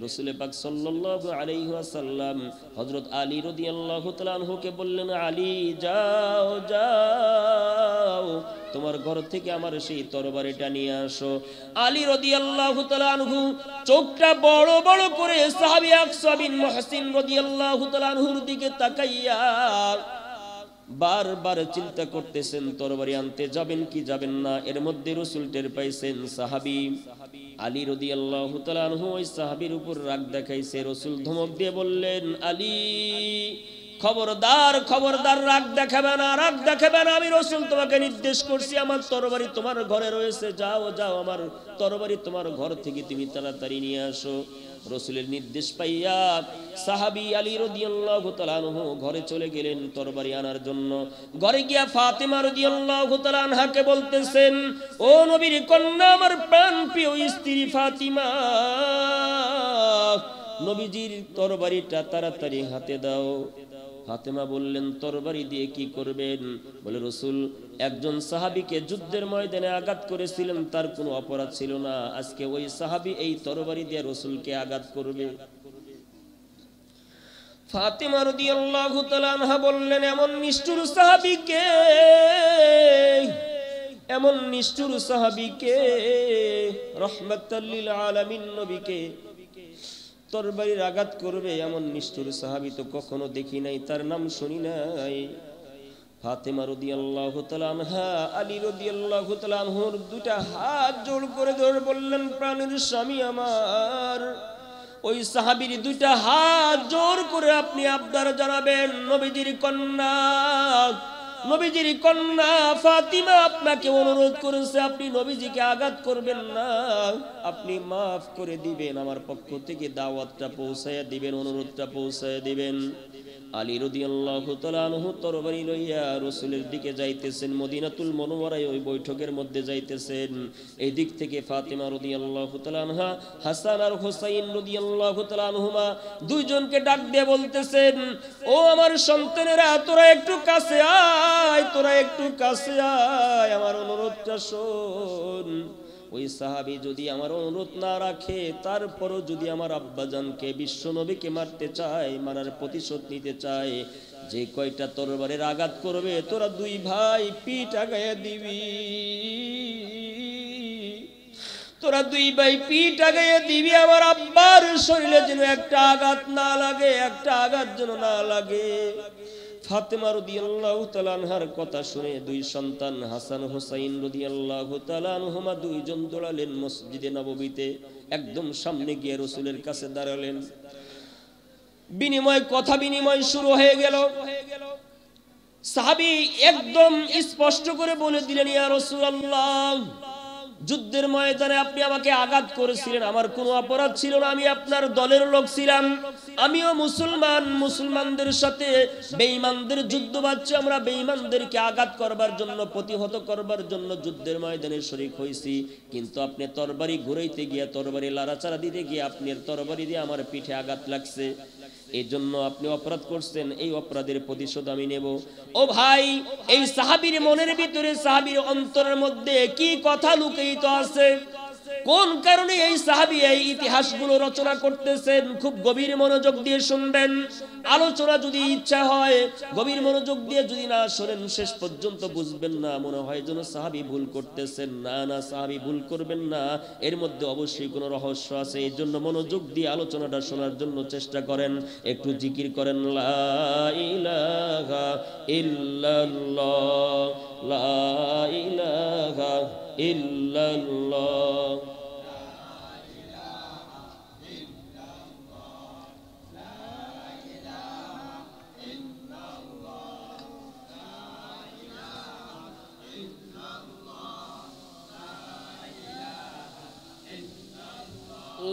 রাসূল পাক সাল্লাল্লাহু আলাইহি ওয়াসাল্লাম হযরত আলী রাদিয়াল্লাহু তাআলা আনহুকে বললেন, আলী যাও যাও, তোমার ঘর থেকে আমার সেই তরবারিটা নিয়ে আসো। আলী রাদিয়াল্লাহু তাআলা আনহু চোখটা বড় বড় করে সাহাবী আকসা বিন মুহসিন রাদিয়াল্লাহু তাআলা আনহুর দিকে তাকাইয়া বারবার চিন্তা করতেছেন তরবারি আনতে যাবেন কি যাবেন না। এর মধ্যে রাসূল টের পাইছেন সাহাবী আলী রাদিয়াল্লাহু তাআলা আনহু ওই সাহাবীর উপর রাগ দেখাইছে। রাসূল ধমক দিয়ে বললেন, আলী খবরদার খবরদার, রাগ দেখাবে না, রাগ দেখাবে না, আমি রাসূল তোমাকে নির্দেশ করছি, আমার তরবারি তোমার ঘরে রয়েছে, যাও যাও, আমার তরবারি তোমার ঘর থেকে তুমি তাড়াতাড়ি নিয়ে আসো। রাসূলের নির্দেশ পাইয়া সাহাবী আলী রাদিয়াল্লাহু তাআলা আনহু ঘরে চলে গেলেন তরবারি আনার জন্য। ঘরে গিয়া ফাতেমা রাদিয়াল্লাহু তাআলা আনহাকে বলতেছেন, ও নবীর কন্যা, আমার প্রাণপ্রিয় স্ত্রী ফাতিমা, নবীজির তরবারিটা তাড়াতাড়ি হাতে দাও। ফাতেমা বললেন, তরবারি দিয়ে কি করবেন? বলে, রাসূল একজন সাহাবীকে যুদ্ধের ময়দানে আঘাত করেছিলেন, তার কোনো অপরাধ ছিল না, আজকে ওই সাহাবী এই তরবারি দিয়ে রাসূলকে আঘাত করবে। ফাতেমা রাদিয়াল্লাহু তাআলা আনহা বললেন, এমন নিষ্ঠুর সাহাবীকে, এমন নিষ্ঠুর সাহাবীকে, রাহমাতাল লিল আলামিন নবীকে তরবারির আঘাত করবে, এমন নিষ্ঠুর সাহাবী তো কখনো দেখি নাই, তার নাম শুনি নাই। ফাতেমা রাদিয়াল্লাহু তাআলা আনহা আলী রাদিয়াল্লাহু তাআলা আনহুর দুইটা হাত জোড় করে ধরে বললেন, প্রাণের স্বামী আমার, ওই সাহাবীর দুইটা হাত জোর করে আপনি আবদার জানাবেন, নবীজির কন্যা, নবীজির কন্যা ফাতিমা আপনাকে অনুরোধ করেছে, আপনি নবীজিকে আঘাত করবেন না, আপনি মাফ করে দিবেন, আমার পক্ষ থেকে দাওয়াতটা পৌঁছায়া দিবেন, অনুরোধটা পৌঁছায়া দিবেন। আলী রাদিয়াল্লাহু তাআলা আনহু তরবারি লইয়া রাসূলের দিকে যাইতেছেন, মদিনাতুল মুনাওয়ারায় ওই বৈঠকের মধ্যে যাইতেছেন। এই দিক থেকে ফাতিমা রাদিয়াল্লাহু তাআলা আনহা হাসান আর হুসাইন রাদিয়াল্লাহু তাআলা আনহুমা দুইজনকে ডাক দিয়ে বলতেছেন, ও আমার সন্তানেরা, তোরা একটু কাছে আয়, তোরা একটু কাছে আয়, আমার অনুরোধটা শোন। ওই সাহাবী যদি আমার অনুরোধ না রাখে, তারপরও যদি আমার আব্বাজানকে, বিশ্ব নবীকে মারতে চায়, মারার প্রতিশোধ নিতে চায়, যে কয়টা তরবারের আঘাত করবে, তোরা দুই ভাই পিঠ আগায়া দিবি, তোরা দুই ভাই পিঠ আগায়া দিবি, আমার আব্বার শরীরে যেন একটা আঘাত না লাগে, একটা আঘাত যেন না লাগে। ফাতেমা রাদিয়াল্লাহু তাআলা আনহার কথা শুনে দুই সন্তান হাসান হুসাইন রাদিয়াল্লাহু তাআলা আনহুমা দুইজন দৌড়ালেন মসজিদে নববীতে, একদম সামনে গিয়ে রাসূলের কাছে দাঁড়ালেন। কথা বিনিময় শুরু হয়ে গেল। সাহাবী একদম স্পষ্ট করে বলে দিলেন, ইয়া রাসূলুল্লাহ, যুদ্ধের ময়দানে আপনি আমাকে আঘাত করেছিলেন, আমার কোনো অপরাধ ছিল না, আমি আপনার দলের লোক ছিলাম, আমিও মুসলমান, মুসলমানদের সাথে বেঈমানদের যুদ্ধ বাজছে, আমরা বেঈমানদেরকে আঘাত করবার জন্য, প্রতিহত করবার জন্য যুদ্ধের ময়দানে শরীক হয়েছি, কিন্তু আপনি তরবারি ঘুরাইতে গিয়া, তরবারি লাড়াচাড়া দিতে গিয়ে আপনার তরবারি দিয়ে আমার পিঠে আঘাত লাগছে, এই জন্য আপনি অপরাধ করছেন, এই অপরাধের প্রতিশোধ আমি নেব। ও ভাই, এই সাহাবীর মনের ভিতরে, সাহাবীর অন্তরের মধ্যে কি কথা লুকিত আছে, কোন কারণে এই সাহাবী এই ইতিহাসগুলো রচনা করতেছেন, খুব গভীর মনোযোগ দিয়ে শুনবেন। আলোচনা যদি ইচ্ছা হয়, গভীর মনোযোগ দিয়ে যদি না শোনেন, শেষ পর্যন্ত বুঝবেন না, মনে হয় যেন সাহাবী ভুল করতেছেন। না না, সাহাবী ভুল করবেন না, এর মধ্যে অবশ্যই কোনো রহস্য আছে। এই জন্য মনোযোগ দিয়ে আলোচনাটা শোনার জন্য চেষ্টা করেন, একটু জিকির করেন, লা ইলাহা ইল্লাল্লাহ, লা ইলাহা ইল্লাল্লাহ।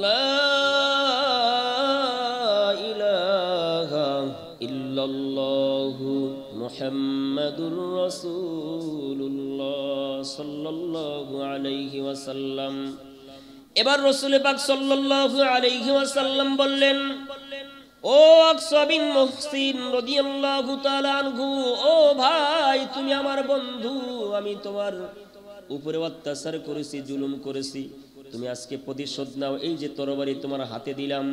লা ইলাহা ইল্লাল্লাহু মুহাম্মাদুর রাসূলুল্লাহ সাল্লাল্লাহু আলাইহি ওয়াসাল্লাম। এবার রাসূল পাক সাল্লাল্লাহু আলাইহি ওয়াসাল্লাম বললেন, ও আকসা বিন মুহসিন রাদিয়াল্লাহু তাআলা আনহু, ও ভাই তুমি আমার বন্ধু, আমি তোমার উপরে অত্যাচার করেছি, জুলুম করেছি, তুমি আজকে প্রতিশোধ নাও। এই যে তরবারি তোমার হাতে দিলাম।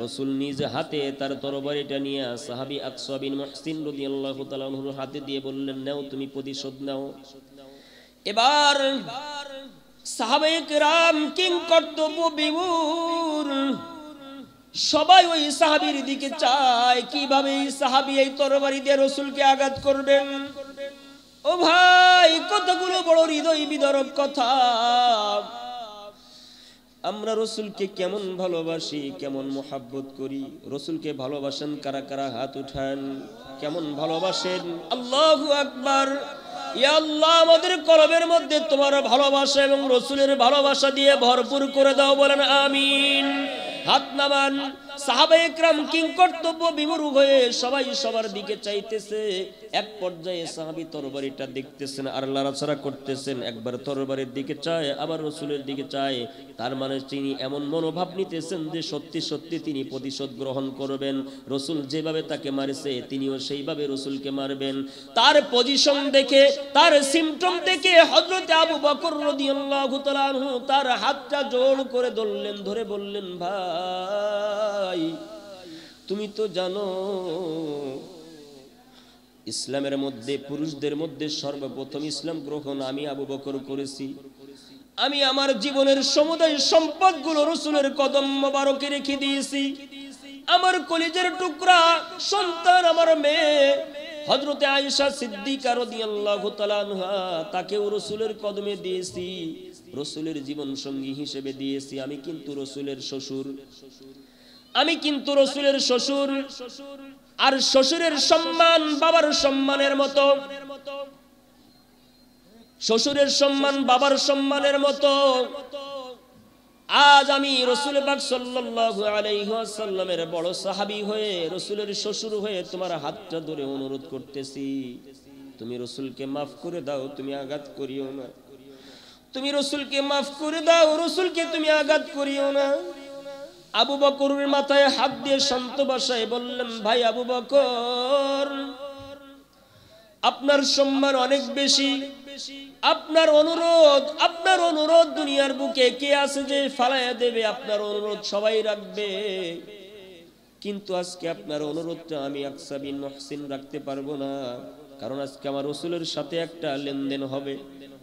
রাসূল নিজ হাতে তার তরবারিটা নিয়ে সাহাবী আকসা বিন মুহসিন রাদিয়াল্লাহু তাআলা আনহুর হাতে দিয়ে বললেন, নাও তুমি প্রতিশোধ নাও। এবার সাহাবায়ে কেরাম কিং কর্তব্য বিমূঢ়, সবাই ওই সাহাবীর দিকে চায় কিভাবে এই সাহাবী এই তরবারি দিয়ে রাসূলকে আঘাত করবেন। ও ভাই, কতগুলো বড় হৃদয় বিদারক কথা। আমরা রাসূলকে কেমন ভালোবাসি, কেমন মোহাব্বত করি। রাসূলকে ভালোবাসেন কারা কারা? হাত উঠান। কেমন ভালোবাসেন? আল্লাহু আকবার। ইয়া আল্লাহ, আমাদের কলবের মধ্যে তোমার ভালোবাসা এবং রাসূলের ভালোবাসা দিয়ে ভরপুর করে দাও, বলেন আমিন। হাত নামান। সাহাবায়ে কেরাম কিং কর্তব্য বিমূঢ় হয়ে সবাই সবার দিকে চাইতেছে। এক পর্যায়ে সাহাবী তরবারিটা দেখতেছেন আর লড়াছড়া করতেছেন। একবার তরবারির দিকে চায়, আবার রাসূলের দিকে চায়। তার মানে তিনি এমন মনোভাব নিতেছেন যে সত্যি সত্যি তিনি প্রতিশোধ গ্রহণ করবেন। রাসূল যেভাবে তাকে মারছে তিনিও সেইভাবে রাসূলকে মারবেন। তার পজিশন দেখে, তার সিম্পটম দেখে হযরত আবু বকর রাদিয়াল্লাহু তাআলা আনহু তার হাতটা জোড় করে ধরলেন, ধরে বললেন, ভাই তুমি তো জানো ইসলামের মধ্যে পুরুষদের মধ্যে সর্বপ্রথম ইসলাম গ্রহণ আমি আবু বকর করেছি। আমি আমার জীবনের সমুদায় সম্পদগুলো রাসূলের কদম মোবারকে রেখে দিয়েছি। আমার কলিজার টুকরা সন্তান, আমার মেয়ে হযরতে আয়েশা সিদ্দিকা রাদিয়াল্লাহু তাআলা আনহা, তাকেও রাসূলের কদমে দিয়েছি, রাসূলের জীবন সঙ্গী হিসেবে দিয়েছি। আমি কিন্তু রাসূলের শ্বশুর, আমি কিন্তু রাসূলের শ্বশুর। আর শ্বশুরের সম্মান বাবার সম্মানের মতো, শ্বশুরের সম্মান বাবার সম্মানের মতো। আজ আমি রাসূল পাক সাল্লাল্লাহু আলাইহি ওয়াসাল্লামের বড় সাহাবী হয়ে, রাসূলের শ্বশুর হয়ে তোমার হাতটা ধরে অনুরোধ করতেছি, তুমি রাসূলকে maaf করে দাও, তুমি আঘাত করিও না। তুমি রাসূলকে maaf করে দাও, রাসূলকে তুমি আঘাত করিও না। আবু বকরের মাথায় হাত দিয়ে শান্ত ভাষায় বললেন, ভাই আবু বকর, আপনার সম্মান অনেক বেশি। আপনার অনুরোধ দুনিয়ার বুকে কে আছে যে ফালায়া দেবে? আপনার অনুরোধ সবাই রাখবে, কিন্তু আজকে আপনার অনুরোধটা আমি আকসা বিন মুহসিন রাখতে পারবো না। কারণ আজকে আমার রাসূলের সাথে একটা লেনদেন হবে,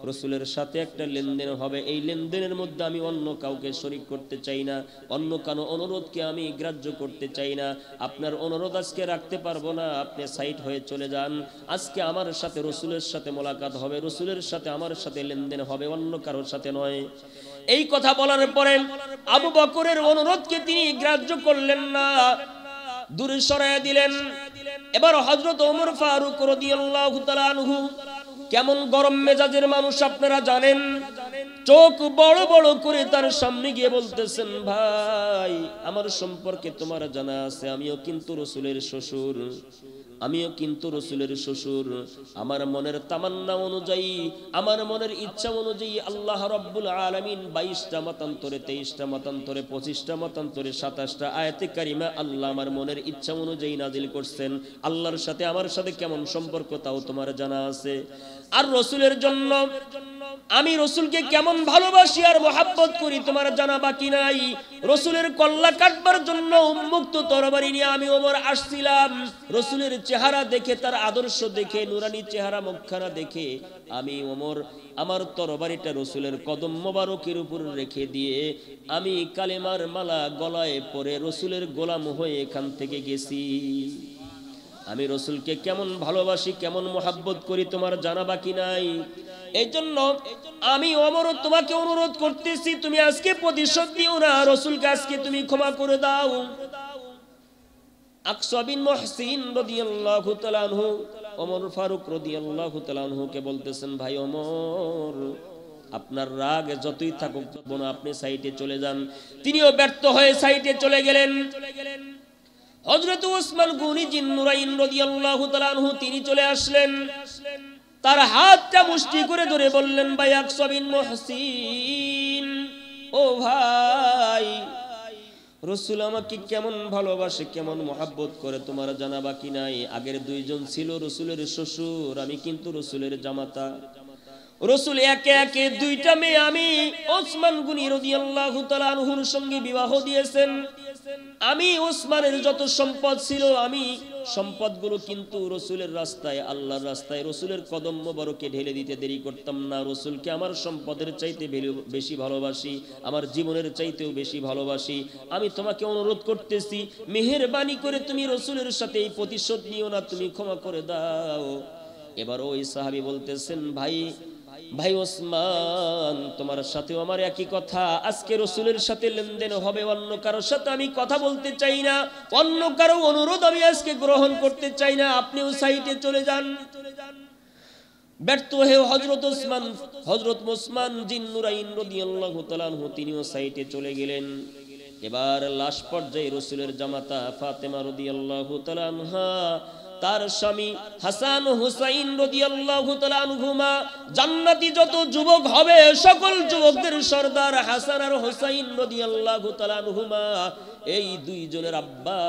রাসূলের সাথে একটা লেনদেন হবে। এই লেনদেনের মধ্যে আমি অন্য কাউকে শরীক করতে চাই না, অন্য কারো অনুরোধকে আমি গ্রাহ্য করতে চাই না। আপনার অনুরোধ আজকে রাখতে পারবো না, আপনি সাইড হয়ে চলে যান। আজকে আমার সাথে রাসূলের সাথে মোলাকাত হবে, রাসূলের সাথে আমার সাথে লেনদেন হবে, অন্য কারোর সাথে নয়। এই কথা বলার পরে আবু বকরের অনুরোধকে তিনি গ্রাহ্য করলেন না, দূরে সরাইয়া দিলেন। এবার হযরত ওমর ফারুক রাদিয়াল্লাহু তাআলা আনহু কেমন গরম মেজাজের মানুষ আপনারা জানেন। চোখ বড় বড় করে তার সামনে গিয়ে বলতেছেন, ভাই আমার সম্পর্কে তোমার জানা আছে, আমিও কিন্তু রাসূলের শ্বশুর, আমিও কিন্তু রাসূলের শ্বশুর। আমার মনের তামান্না অনুযায়ী, আমার মনের ইচ্ছা অনুযায়ী আল্লাহ রাব্বুল আলামিন 22টা মতান্তরে, 23টা মতান্তরে, 25টা মতান্তরে, 27টা আয়াতে কারিমা আল্লাহ আমার মনের ইচ্ছা অনুযায়ী নাজিল করছেন। আল্লাহর সাথে আমার সাথে কেমন সম্পর্ক তাও তোমার জানা আছে। আর রাসূলের জন্য আমি রাসূলকে কেমন ভালোবাসি আর মহব্বত করি তোমার জানা বাকি নাই। রাসূলের কল্লা কাটবার জন্য উন্মুক্ত তরবারি নিয়ে আমি ওমর আসছিলাম। রাসূলের চেহারা দেখে, তার আদর্শ দেখে, নুরানি চেহারা মুখখানা দেখে আমি ওমর আমার তরবারিটা রাসূলের কদম মোবারকের উপর রেখে দিয়ে আমি কালেমার মালা গলায় পরে রাসূলের গোলাম হয়ে এখান থেকে গেছি। আমি রাসূলকে কেমন ভালোবাসি, কেমন মহব্বত করি তোমার জানা বাকি নাই। এই জন্য আমি ওমর তোমাকে অনুরোধ করতেছি, তুমি আজকে প্রতিশোধ দিও না, রাসূলকে আজকে তুমি ক্ষমা করে দাও। আকসা বিন মুহসিন রাদিয়াল্লাহু তাআলা আনহু ওমর ফারুক রাদিয়াল্লাহু তাআলা আনহুকে বলতেছেন, ভাই ওমর, আপনার রাগ যতই থাকুক বোন, আপনি সাইডে চলে যান। তিনিও ব্যর্থ হয়ে সাইডে চলে গেলেন। হযরত ওসমান গনি জিন নুরাইন রাদিয়াল্লাহু তাআলা আনহু তিনি চলে আসলেন, তার হাতটা মুষ্টি করে ধরে বললেন, ভাই আকসা বিন মুহসিন, ও ভাই, রাসূল আমাকে কেমন ভালোবাসে, কেমন মহব্বত করে তোমার জানা বাকি নাই। আগের দুইজন ছিল রাসূলের শ্বশুর, আমি কিন্তু রাসূলের জামাতা। রাসূল একে একে দুইটা মেয়ে আমি ওসমান গনি রাদিয়াল্লাহু তাআলা আনহুর সঙ্গে বিবাহ দিয়েছেন। আমি ওসমানের যত সম্পদ ছিল, আমি সম্পদগুলো কিন্তু রাসূলের রাস্তায়, আল্লাহর রাস্তায় রাসূলের কদম মোবারকে ঢেলে দিতে দেরি করতাম না। রাসূলকে আমার সম্পদের চাইতে বেশি ভালোবাসি, আমার জীবনের চাইতেও বেশি ভালোবাসি। আমি তোমাকে অনুরোধ করতেছি, মেহেরবানি করে তুমি রাসূলের সাথে এই প্রতিশোধ নিও না, তুমি ক্ষমা করে দাও। এবার ওই সাহাবী বলতেছেন, ভাই ওসমান, তোমার সাথেও আমার একই কথা। আজকে রাসূলের সাথে লেনদেন হবে, অন্য কারোর সাথে আমি কথা বলতে চাই না, অন্য কারো অনুরোধ আমি আজকে গ্রহণ করতে চাই না, আপনিও সাইডে চলে যান। ব্যর্থ হয়ে হযরত ওসমান জিন নুরাইন রাদিয়াল্লাহু তাআলা আনহু তিনিও সাইডে চলে গেলেন। এবার লাশ পর্যায়ে রাসূলের জামাতা ফাতেমা রাদিয়াল্লাহু তাআলা আনহা, তার স্বামী হাসান হুসাইন রাদিয়াল্লাহু তাআলা আনহুমা, জান্নাতি যত যুবক হবে সকল যুবকদের সরদার হাসান আর হুসাইন রাদিয়াল্লাহু তাআলা আনহুমা, এই দুইজনের আব্বা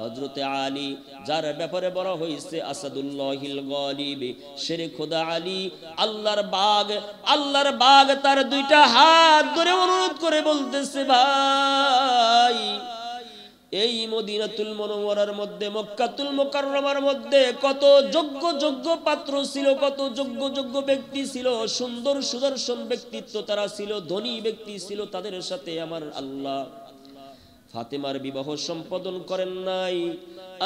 হযরতে আলী, যার ব্যাপারে বলা হয়েছে আসাদুল্লাহিল গালিব, শেরে খোদা আলী, আল্লাহর বাগ, তার দুইটা হাত ধরে অনুরোধ করে বলতেছে, ভাই, এই মদিনাতুল মুনাওয়ারার মধ্যে, মক্কাতুল মুকাররমার মধ্যে কত যোগ্য পাত্র ছিল, কত যোগ্য ব্যক্তি ছিল, সুন্দর সুদর্শন ব্যক্তিত্ব তারা ছিল, ধনী ব্যক্তি ছিল, তাদের সাথে আমার আল্লাহ ফাতেমার বিবাহ সম্পাদন করেন নাই।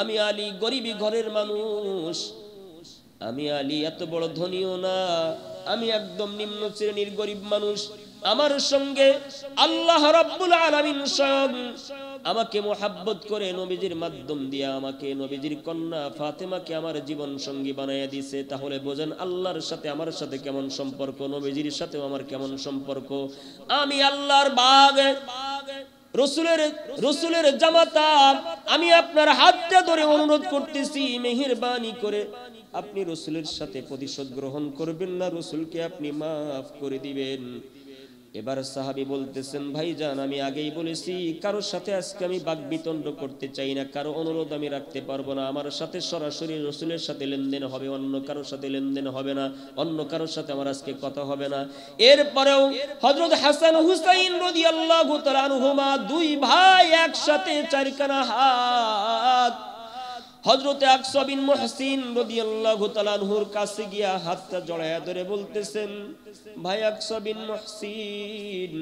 আমি আলী গরিবী ঘরের মানুষ, আমি আলী এত বড় ধনীও না, আমি একদম নিম্ন শ্রেণীর গরিব মানুষ। আমার সঙ্গে আল্লাহ রাব্বুল আলামিন স্বয়ং আমাকে মোহাব্বত করে নবীজির মাধ্যম দিয়ে আমাকে নবীজির কন্যা ফাতেমাকে আমার জীবন সঙ্গী বানাইয়া দিয়েছে। তাহলে বোঝেন আল্লাহর সাথে আমার সাথে কেমন সম্পর্ক, নবীজির সাথেও আমার কেমন সম্পর্ক। আমি আল্লাহর বাগ, রাসূলের জামাতা, আমি আপনার হাতটা ধরে অনুরোধ করতেছি, মেহেরবানি করে আপনি রাসূলের সাথে প্রতিশোধ গ্রহণ করবেন না, রাসূলকে আপনি মাফ করে দিবেন। এবার সাহাবী বলতেছেন, ভাইজান, আমি আগেই বলেছি কারোর সাথে আজকে আমি বাকবিতণ্ড করতে চাই না, কারো অনুরোধ আমি রাখতে পারবো না। আমার সাথে সরাসরি রাসূলের সাথে লেনদেন হবে, অন্য কারোর সাথে লেনদেন হবে না, অন্য কারোর সাথে আমার আজকে কথা হবে না। এরপরেও হযরত হাসান হুসাইন রাদিয়াল্লাহু তাআলা আনহুমা, দুই ভাই একসাথে চারখানা হাত হযরতে আকসা বিন মুহসিন রাদিয়াল্লাহু তাআলা আনহুর কাছে গিয়া হাতটা জড়ায়া ধরে বলতেছেন, ভাই আকসা বিন মুহসিন,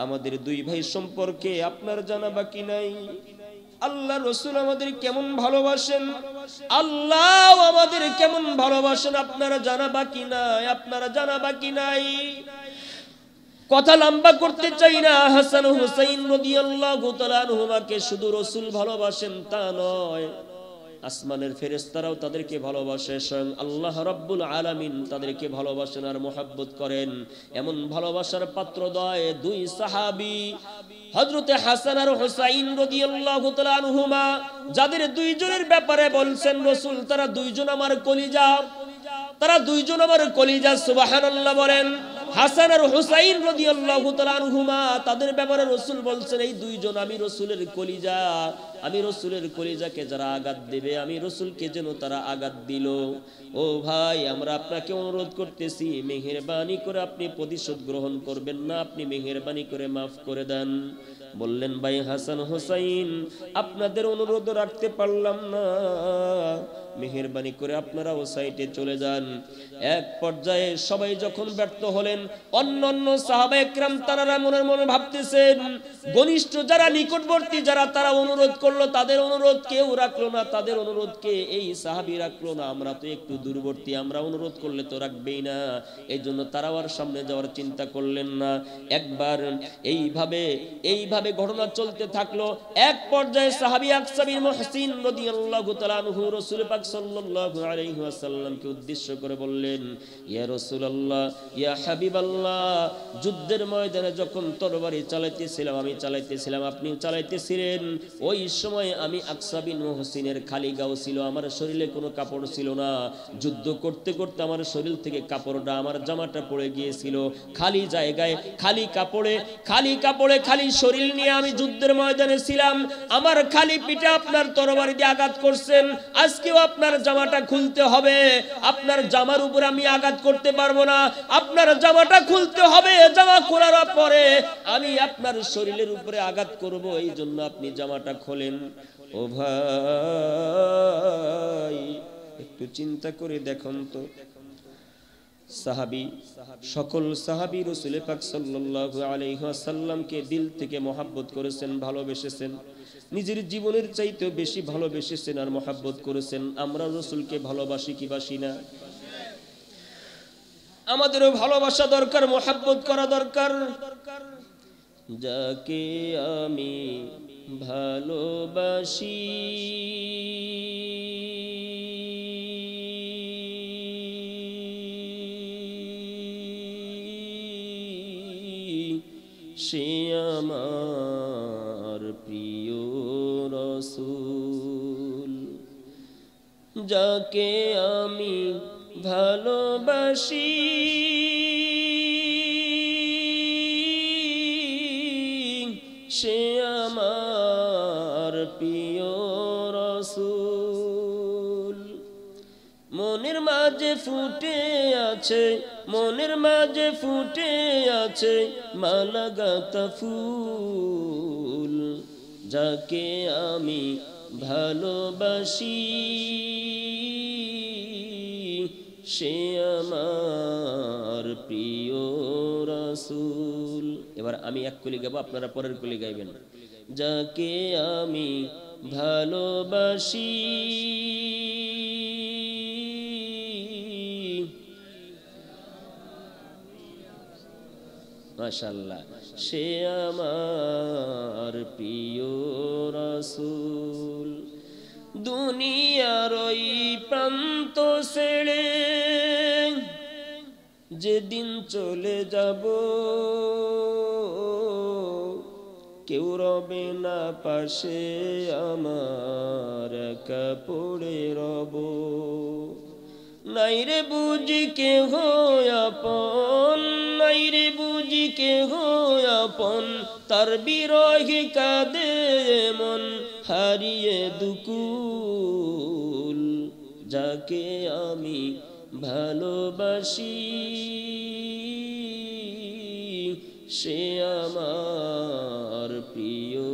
আমাদের দুই ভাই সম্পর্কে আপনার জানা বাকি নাই। আল্লাহ রাসূল আমাদের কেমন ভালোবাসেন, আল্লাহ আমাদের কেমন ভালোবাসেন, আপনারা জানা বাকি নাই, আপনারা জানা বাকি নাই। কথা লম্বা করতে চাই না। হাসান হুসাইন রাদিয়াল্লাহু তাআলা আনহুমাকে শুধু রাসূল ভালোবাসেন তা নয়, আসমানের ফেরেশতারাও তাদেরকে ভালোবাসে, স্বয়ং আল্লাহ রাব্বুল আলামিন তাদেরকে ভালোবাসেন আর মোহাব্বত করেন। এমন ভালোবাসার পাত্রদ্বয় দুই সাহাবী হযরতে হাসান আর হুসাইন রাদিয়াল্লাহু তাআলা আনহুমা, যাদের দুইজনের ব্যাপারে বলছেন রাসূল, তারা দুইজন আমার কলিজা, তারা দুইজন আমার কলিজা। সুবহানাল্লাহ বলেন। হাসান আর হুসাইন রাদিয়াল্লাহু তাআলা আনহুমা, তাদের ব্যাপারে রাসূল বলছেন, এই দুইজন আমি রাসূলের কলিজা, আমি রাসূলের কলিজাকে যারা আঘাত দেবে, আমি রাসূলকে যেন তারা আঘাত দিল। ও ভাই, আমরা আপনাকে অনুরোধ করতেছি, মেহেরবানি করে আপনি প্রতিশোধ গ্রহণ করবেন না, আপনি মেহেরবানি করে মাফ করে দেন। বললেন, ভাই হাসান হুসাইন, আপনাদের অনুরোধ রাখতে পারলাম না, মেহেরবানি করে আপনারা ও সাইডে চলে যান। এক পর্যায়ে সবাই যখন ব্যর্থ হলেন, অন্যান্য সাহাবায়ে কেরাম তারা মনে মনে ভাবতেছেন, ঘনিষ্ঠ যারা, নিকটবর্তী যারা, তারা অনুরোধ করলো, তাদের অনুরোধ কেউ রাখলো না, তাদের অনুরোধকে এই সাহাবী রাখলো না। আমরা তো একটু দূরবর্তী, আমরা অনুরোধ করলে তো রাখবেই না, এই জন্য তারাও আর সামনে যাওয়ার চিন্তা করলেন না। একবার এইভাবে এইভাবে ঘটনা চলতে থাকলো। এক পর্যায়ে সাহাবী আকসা বিন মুহসিন রাদিয়াল্লাহু তাআলা আনহু রাসূল পাক সাল্লাল্লাহু আলাইহি ওয়াসাল্লামকে উদ্দেশ্য করে বললেন, ইয়া রাসূলুল্লাহ, ইয়া হাবিবাল্লাহ, যুদ্ধের ময়দানে যখন তরবারি চালাইতেছিলাম, আমি চালাইতেছিলাম, আপনিও চালাইতেছিলেন, ওই সময় আমি আকসা বিন মুহসিনের খালি গাও ছিল, আমার শরীরে কোনো কাপড় ছিল না। যুদ্ধ করতে করতে আমার শরীর থেকে কাপড়টা, আমার জামাটা পড়ে গিয়েছিল। খালি জায়গায়, খালি কাপড়ে, খালি শরীর নিয়ে আমি যুদ্ধের ময়দানে ছিলাম। আমার খালি পিঠে আপনার তরবারি দিয়ে আঘাত করছেন, আজকেও আপনার জামাটা খুলতে হবে। আপনার জামার উপর আমি আঘাত করতে পারবো না, আপনার জামাটা খুলতে হবে। জামা খোলার পরে আমি আপনার শরীরের উপরে আঘাত করব, এই জন্য আপনি জামাটা খোলেন। ও ভাই, একটু চিন্তা করে দেখুন তো, সাহাবী, সকল সাহাবী রাসূল পাক সাল্লাল্লাহু আলাইহি ওয়াসাল্লামকে দিল থেকে মহব্বত করেছেন, ভালোবেসেছেন, নিজের জীবনের চাইতেও বেশি ভালোবেসেছেন আর মহব্বত করেছেন। আমরা রাসূলকে ভালোবাসি কি বাসি না? আমাদেরও ভালোবাসা দরকার, মহব্বত করা দরকার। যাকে আমি ভালোবাসি সে আমার প্রিয় রাসূল। যাকে আমি ভালোবাসি সে আমার প্রিয় রাসূল। মনের মাঝে ফুটে আছে, মনের মাঝে ফুটে আছে মালাগাতা ফুল। যাকে আমি ভালোবাসি সে আমার প্রিয় রাসূল। এবার আমি এক কলি গাবো, আপনারা পরের কলি গাইবেন। যাকে আমি ভালোবাসি মাশাআল্লাহ সে আমার প্রিয় রাসূল। দুনিয়ার ওই প্রান্ত ছেড়ে যেদিন চলে যাব, কেউ রবে না পাশে আমার, একা পড়ে রব। নাই রে বুঝি কেহ আপন, নাই রে বুঝি কেহ আপন, তার বিরহে কাঁদে মন হারিয়ে দুকুল। যাকে আমি ভালোবাসি সে আমার প্রিয়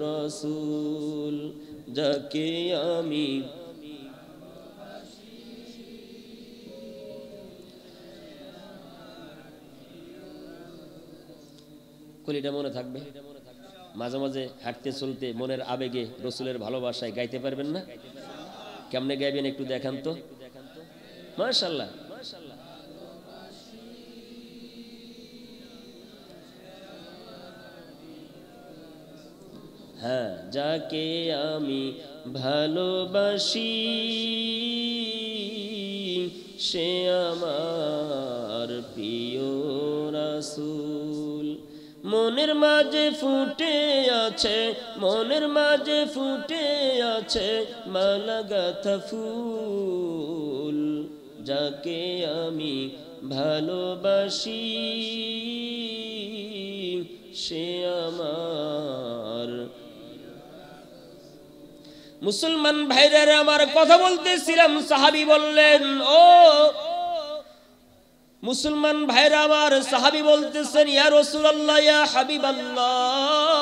রাসূল। যাকে আমি কলিটা মনে থাকবে, মাঝে মাঝে হাঁটতে চলতে মনের আবেগে রাসূলের ভালোবাসায় গাইতে পারবেন না? কেমনে গাইবেন একটু দেখান তো। মাশাআল্লাহ, হ্যাঁ। যাকে আমি ভালোবাসি সে আমার প্রিয় রাসূল। মনের মাঝে ফুটে আছে, মনের মাঝে ফুটে আছে মালাগাতা ফুল। যাকে আমি ভালোবাসি সে আমার। মুসলমান ভাইরা আমার কথা বলতেছিলাম, সাহাবী বললেন, ও মুসলমান ভাইরা আমার, সাহাবী বলতেছেন, ইয়া রাসূলুল্লাহ, ইয়া হাবিবাল্লাহ,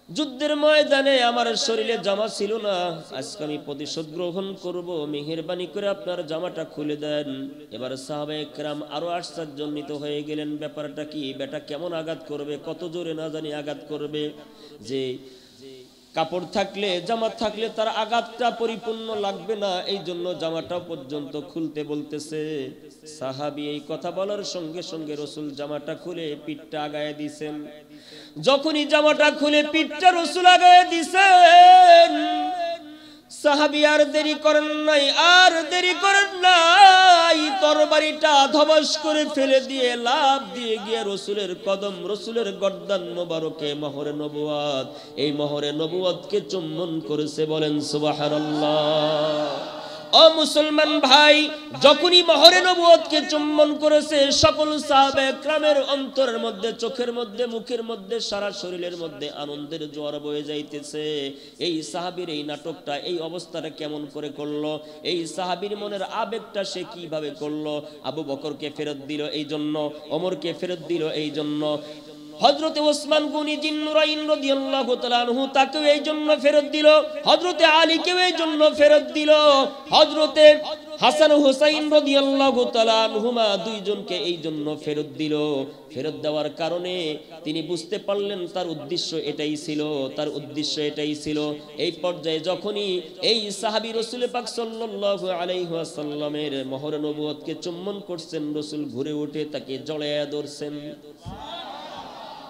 যুদ্ধের ময়দানে আমার শরীরে জামা ছিল না, আজকে আমি প্রতিশোধ গ্রহণ করব, মেহেরবানি করে আপনার জামাটা খুলে দেন। এবার সাহাবায়ে কেরাম আরো আশ্চর্যান্বিত হয়ে গেলেন, ব্যাপারটা কি, বেটা কেমন আঘাত করবে, কত জোরে না জানি আঘাত করবে, যে কাপড় থাকলে, জামা থাকলে তার আঘাতটা পরিপূর্ণ লাগবে না, এই জন্য জামাটা পর্যন্ত খুলতে বলতেছে। সাহাবী এই কথা বলার সঙ্গে সঙ্গে রাসূল জামাটা খুলে পিঠটা আগায় দিয়েছেন। যখনই জামাটা খুলে পিঠটা রাসূল আগায় দিছেন, সাহাবী আর দেরি করেন নাই, আর দেরি করেন নাই, তরবারিটা ধবস করে ফেলে দিয়ে লাফ দিয়ে গিয়ে রাসূলের কদম, রাসূলের গর্দান মোবারকে মোহরে নবুয়ত, এই মোহরে নবুয়তকে চুম্বন করেছে। বলেন সুবহানাল্লাহ। ও মুসলমান ভাই, যখনই মোহরে নবুয়তকে চুম্বন করেছে, সকল সাহাবায়ে কেরামের অন্তরের মধ্যে, চোখের মধ্যে, মুখের মধ্যে, সারা শরীরের মধ্যে আনন্দের জোয়ার বয়ে যাইতেছে। এই সাহাবীর এই নাটকটা, এই অবস্থাটা কেমন করে করলো? এই সাহাবীর মনের আবেগটা সে কিভাবে করলো? আবু বকরকে ফেরত দিল এই জন্য, ওমরকে ফেরত দিল এই জন্য, হযরতে ওসমান গনি জিন্নুরাইন রাদিয়াল্লাহু তাআলা আনহু তাকেও এই জন্য ফেরত দিল, হযরতে আলীকেও এই জন্য ফেরত দিল, হযরতে হাসান ও হুসাইন রাদিয়াল্লাহু তাআলা আনহুমা দুইজনকে এই জন্য ফেরত দিল। ফেরত দেওয়ার কারণে তিনি বুঝতে পারলেন তার উদ্দেশ্য এটাই ছিল, তার উদ্দেশ্য এটাই ছিল। এই পর্যায়ে যখনই এই সাহাবী রাসূল পাক সাল্লাল্লাহু আলাইহি ওয়াসাল্লামের মোহর নবুয়তকে চুম্বন করছেন, রাসূল ঘুরে উঠে তাকে জড়ায়া ধরছেন,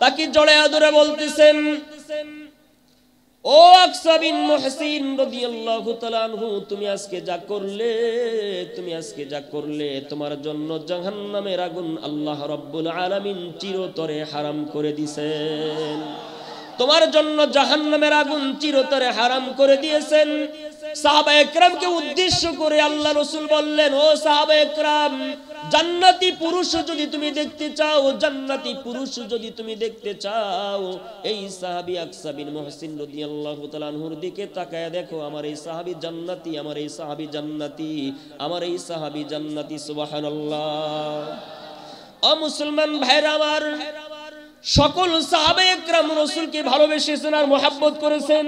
তাকে জড়ায়া ধরে বলতেছেন, ও আকসা বিন মুহসিন রাদিয়াল্লাহু তাআলা আনহু, তুমি আজকে যা করলে, তুমি আজকে যা করলে, তোমার জন্য জাহান্নামের আগুন আল্লাহ রাব্বুল আলামিন চিরতরে হারাম করে দিয়েছেন, তোমার জন্য জাহান্নামের আগুন চিরতরে হারাম করে দিয়েছেন। সাহাবায়ে কেরামকে উদ্দেশ্য করে আল্লাহ রাসূল বললেন, ও সাহাবায়ে কেরাম, জান্নাতি পুরুষ যদি তুমি দেখতে চাও, জান্নাতি পুরুষ যদি তুমি দেখতে চাও, এই সাহাবী আকসা বিন মুহসিন রাদিয়াল্লাহু তাআলা আনহুর দিকে তাকায় দেখো, আমার এই সাহাবী জান্নাতি, আমার এই সাহাবী জান্নাতি, আমার এই সাহাবী জান্নাতি। সুবহানাল্লাহ। ও মুসলমান ভাইরা আমার, সকল সাহাবায়ে কেরাম রাসূলকে ভালোবেসেছেন আর মুহাব্বত করেছেন।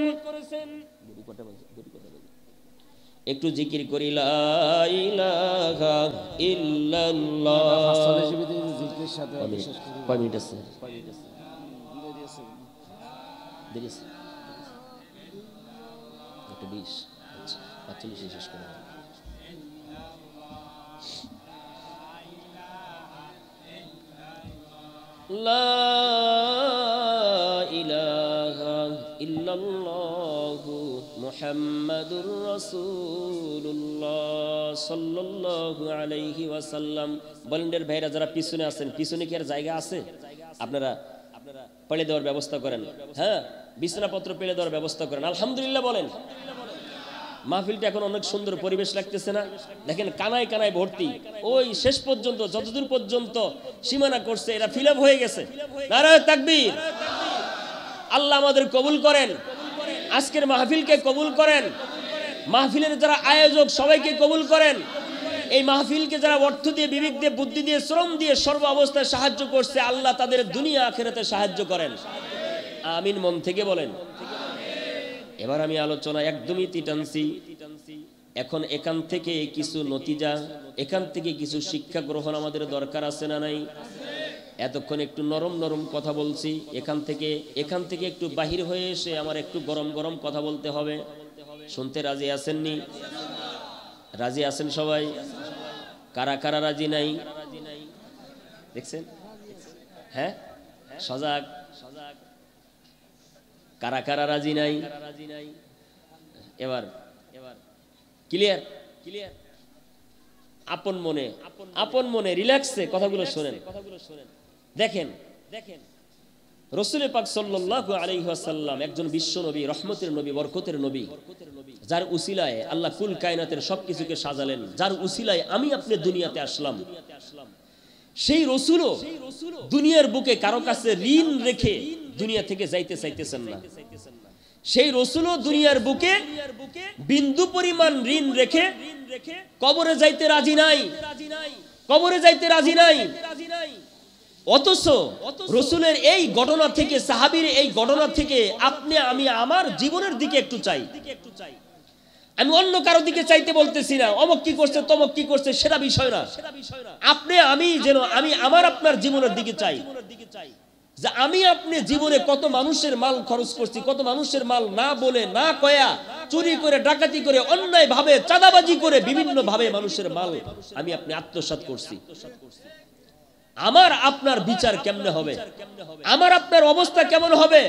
একটু জিকির করি, লা ইলাহা ইল্লাল্লাহ। জিকিরের সাথে কয় মিনিট আছে? একটা 20, আচ্ছা 45 শেষ করে। লা ইলাহা ইল্লাল্লাহু মুহাম্মাদুর রাসূলুল্লাহ সাল্লাল্লাহু আলাইহি ওয়াসাল্লাম। বলেন্ডের ভাইরা যারা পিছনে আছেন, পিছনে কি আর জায়গা আছে? আপনারা পেলে দেওয়ার ব্যবস্থা করেন, হ্যাঁ, বিছানাপত্র পেলে দেওয়ার ব্যবস্থা করেন। আলহামদুলিল্লাহ বলেন। মাহফিলটা এখন অনেক সুন্দর পরিবেশ লাগতেছে না? দেখেন কানায় কানায় ভর্তি, ওই শেষ পর্যন্ত যতদূর পর্যন্ত সীমানা করছে এরা ফিল আপ হয়ে গেছে। নারায়ে তাকবীর। আল্লাহ আমাদের কবুল করেন, আজকের মাহফিলকে কবুল করেন, মাহফিলের যারা আয়োজক সবাইকে কবুল করেন। এই মাহফিলকে যারা অর্থ দিয়ে, বিবেক দিয়ে, বুদ্ধি দিয়ে, শ্রম দিয়ে সর্ব অবস্থায় সাহায্য করছে, আল্লাহ তাদের দুনিয়া আখিরাতে সাহায্য করেন। আমিন। মন থেকে বলেন। এবার আমি আলোচনা একদমই টানছি। এখন এখান থেকে কিছু নতিজা, এখান থেকে কিছু শিক্ষা গ্রহণ আমাদের দরকার আছে না নাই? এতক্ষণ একটু নরম নরম কথা বলছি, এখান থেকে একটু বাহির হয়ে এসে আমার একটু গরম গরম কথা বলতে হবে। শুনতে রাজি আছেননি? রাজি আছেন সবাই? কারা কারা রাজি নাই দেখছেন? হ্যাঁ, সজাগ। কারা কারা রাজি নাই? এবার ক্লিয়ার? আপন মনে রিল্যাক্সে কথাগুলো শোনেন। দেখেন, রাসূল পাক সাল্লাল্লাহু আলাইহি ওয়াসাল্লাম একজন বিশ্ব নবী, রহমতের নবী, বরকতের নবী, যার উসিলায় আল্লাহ কুল কায়নাতের সবকিছুকে সাজালেন, যার উসিলায় আমি আপনি দুনিয়াতে আসলাম। সেই রাসূলও দুনিয়ার বুকে কারো কাছে ঋণ রেখে দুনিয়া থেকে যাইতে চাইতেছেন না। সেই রাসূলও দুনিয়ার বুকে বিন্দু পরিমাণ ঋণ রেখে কবরে যাইতে রাজি নাই, কবরে যাইতে রাজি নাই। অথচ রাসূলের এই ঘটনা থেকে, সাহাবীর এই ঘটনা থেকে আপনি আমি আমার জীবনের দিকে একটু চাই। আমি অন্য কারো দিকে চাইতে বলতেছি না, অমুক কি করছে তমুক কি করছে সেটা বিষয় না। আপনি আমি যেন আমি আমার আপনার জীবনের দিকে চাই, যে আমি আপনি জীবনে কত মানুষের মাল খরচ করছি, কত মানুষের মাল না বলে না কয়া চুরি করে, ডাকাতি করে, অন্যায় ভাবে চাঁদাবাজি করে, বিভিন্ন ভাবে মানুষের মাল আমি আপনি আত্মসাৎ করছি। আমার আপনার বিচার কেমনে হবে? আমার আপনার অবস্থা কেমন হবে?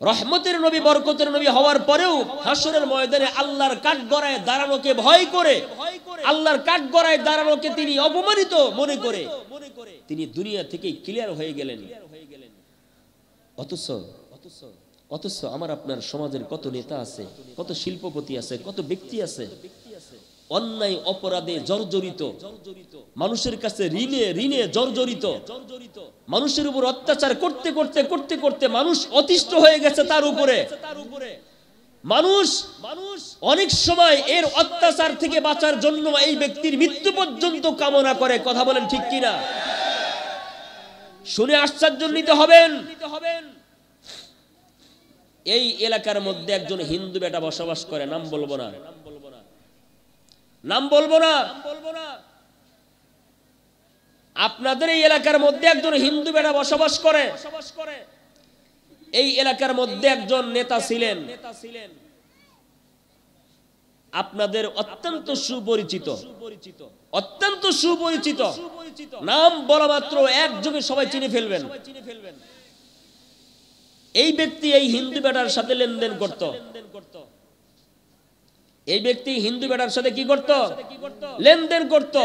রহমতের নবী, বরকতের নবী হওয়ার পরেও হাসরের ময়দানে আল্লাহর কাঠগড়ায় দাঁড়ানোকে ভয় করে, আল্লাহর কাঠগড়ায় দাঁড়ানোকে তিনি অপমানিত মনে করে তিনি দুনিয়া থেকে ক্লিয়ার হয়ে গেলেন। অথচ আমার আপনার সমাজের কত নেতা আছে, কত শিল্পপতি আছে, কত ব্যক্তি আছে অন্যায় অপরাধে জর্জরিত, মানুষের কাছে ঋণে জর্জরিত, মানুষের উপর অত্যাচার করতে করতে করতে করতে মানুষ অতিষ্ঠ হয়ে গেছে তার উপরে। মানুষ অনেক সময় এর অত্যাচার থেকে বাঁচার জন্য এই ব্যক্তির মৃত্যু পর্যন্ত কামনা করে। কথা বলেন ঠিক কিনা? শুনে আশ্চর্যান্বিত হবেন। এই এলাকার মধ্যে একজন হিন্দু বেটা বসবাস করে, নাম বলবো না, নাম বলবো না। আপনাদের এই এলাকার মধ্যে একজন হিন্দু বেটা বসবাস করে। এই এলাকার মধ্যে একজন নেতা ছিলেন, আপনাদের অত্যন্ত সুপরিচিত, অত্যন্ত সুপরিচিত। নাম বলা মাত্র একযোগে সবাই চিনে ফেলবেন। এই ব্যক্তি এই হিন্দু বেটার সাথে লেনদেন করত। এই ব্যক্তি হিন্দু বেটার সাথে কি করত? লেনদেন করত।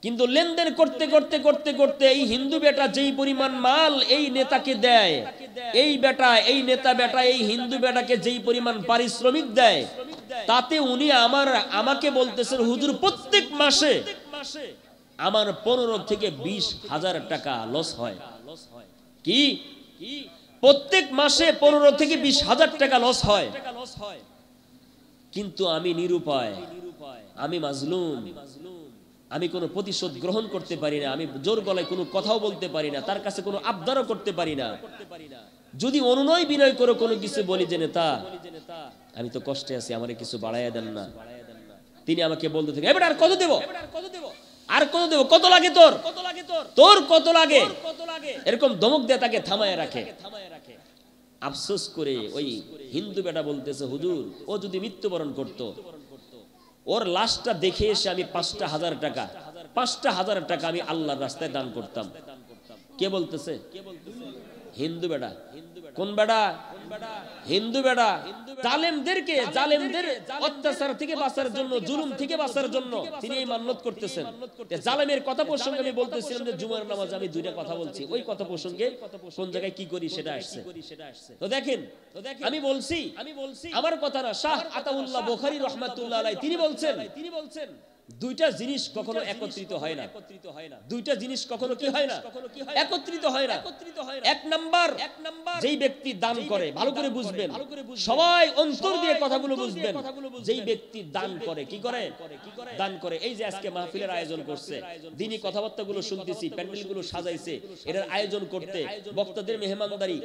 কিন্তু লেনদেন করতে করতে করতে করতে এই হিন্দু বেটা যেই পরিমাণ মাল এই নেতাকে দেয়, এই বেটা, এই নেতা বেটা এই হিন্দু বেটাকে যেই পরিমাণ পারিশ্রমিক দেয়, তাতে উনি আমাকে বলতেছেন, হুজুর প্রত্যেক মাসে আমার 15 থেকে 20,000 টাকা লস হয়। কি? প্রত্যেক মাসে 15 থেকে 20,000 টাকা লস হয়। কিন্তু আমি নিরুপায়, আমি মাজলুম, আমি কোনো প্রতিশোধ গ্রহণ করতে পারি না, আমি জোর গলায় কোনো কথাও বলতে পারি না, তার কাছে কোনো আবদারও করতে পারি না। যদি অনুনয় বিনয় করে কোনো কিছু বলি যে নেতা আমি তো কষ্টে আছি, আমারে কিছু বাড়াইয়া দেন না, তিনি আমাকে বলতে থাকে, এবার আর কত দেব, আর কত দেব, কত লাগে তোর, তোর কত লাগে, এরকম ধমক দিয়ে তাকে থামায় রাখে। আফসোস করে ওই হিন্দু বেটা বলতেছে, হুজুর ও যদি মৃত্যুবরণ করত, ওর লাশটা দেখে এসে আমি 5,000 টাকা, 5,000 টাকা আমি আল্লাহর রাস্তায় দান করতাম। কে বলতেছে? হিন্দু বেটা। কোন বেটা? হিন্দু বেটা। জালেমদেরকে, জালেমদের অত্যাচার থেকে বাঁচার জন্য, জুলুম থেকে বাঁচার জন্য তিনি এই মান্নত করতেছেন। জালেমের কথা প্রসঙ্গে আমি বলতেছিলাম যে জুমার নামাজ আমি 2টা কথা বলছি, ওই কথা প্রসঙ্গে কোন জায়গায় কি করি সেটা আসছে। তো দেখেন, আমি বলছি আমার কথা না, শাহ আতাউল্লাহ বুখারী রাহমাতুল্লাহ আলাইহি তিনি বলছেন দুইটা জিনিস কখনো একত্রিত হয় না। দুইটা জিনিস কখনো কি হয় না? একত্রিত হয় না। এক নাম্বার, যেই ব্যক্তি দান করে, ভালো করে বুঝবেন, সবাই অন্তর দিয়ে কথাগুলো বুঝবেন। যেই ব্যক্তি দান করে, কি করে? দান করে। এই যে আজকে মাহফিলের আয়োজন করছে, দিনী কথাবার্তাগুলো শুনতেছি, প্যান্ডেলগুলো সাজাইছে, এটার আয়োজন করতে বক্তাদের মেহমানদারি,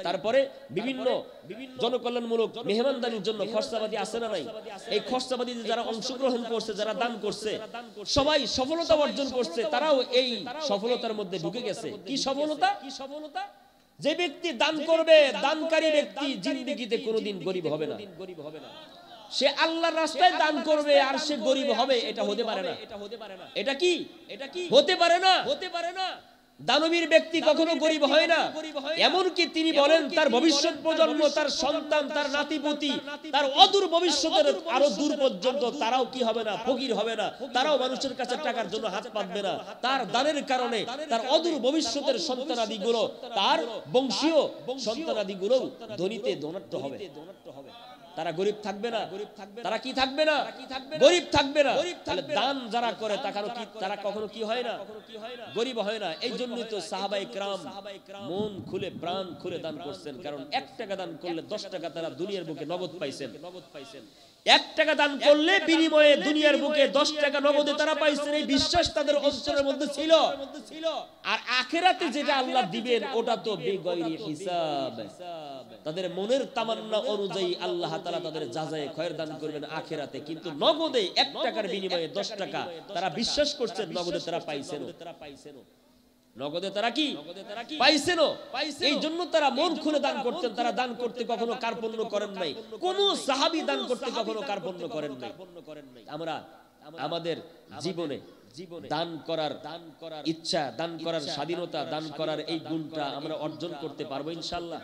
তারপরে বিভিন্ন জনকল্যাণমূলক মেহমানদারির জন্য খরচাবাদী আছে না নাই? এই খরচাবাদীতে যারা অংশগ্রহণ করছে, যারা দান করছে, সবাই সফলতা অর্জন করছে, তারাও এই সফলতার মধ্যে ঢুকে গেছে। কি সফলতা? যে ব্যক্তি দান করবে, দানকারী ব্যক্তি জিন্দেগিতে কোনোদিন গরিব হবে না। সে আল্লাহর রাস্তায় দান করবে আর সে গরিব হবে, এটা হতে পারে না। এটা কি? হতে পারে না। দানবীর ব্যক্তি কখনো গরিব হয় না। এমনকি তিনি বলেন তার ভবিষ্যৎ প্রজন্ম, তার সন্তান, তার নাতিপুতি, তার অদূর ভবিষ্যতের আরো দূর পর্যন্ত তারাও কি হবে না? ফকির হবে না। তারাও মানুষের কাছে টাকার জন্য হাত পাতবে না। তার দানের কারণে তার অদূর ভবিষ্যতের সন্তানাদিগুলো, তার বংশীয় সন্তানাদিগুলো ধনীতে ধনাঢ্য হবে। তারা গরিব থাকবে না। তারা কি থাকবে না? গরিব থাকবে না। তাহলে দান যারা করে তারা কখনো কি হয় না? গরিব হয় না। এই জন্যই তো সাহাবায়ে কেরাম মন খুলে প্রাণ খুলে দান করছেন। কারণ 1 টাকা দান করলে 10 টাকা তারা দুনিয়ার বুকে নগদ পাইছেন। 1 টাকা দান করলে বিনিময়ে দুনিয়ার বুকে 10 টাকা নগদে তারা পাইছেন। এই বিশ্বাস তাদের অন্তরের মধ্যে ছিল। আর আখিরাতে যেটা আল্লাহ দিবেন ওটা তো বেগয়রি হিসাব। তাদের মনের তামান্না অনুযায়ী আল্লাহ তাআলা তাদের যাজায়ে খয়র দান করবেন আখিরাতে। কিন্তু নগদে 1 টাকার বিনিময়ে 10 টাকা তারা বিশ্বাস করছেন, নগদে তারা পাইছেন। নগদে তারা কি পাইছেন? এই জন্য তারা মন খুলে দান করতেন। তারা দান করতে কখনো কার্পণ্য করেন নাই। কোন সাহাবী দান করতে কখনো কার্পণ্য করেন নাই। আমরা আমাদের জীবনে দান করার ইচ্ছা, দান করার স্বাধীনতা, দান করার এই গুণটা আমরা অর্জন করতে পারবো ইনশাআল্লাহ।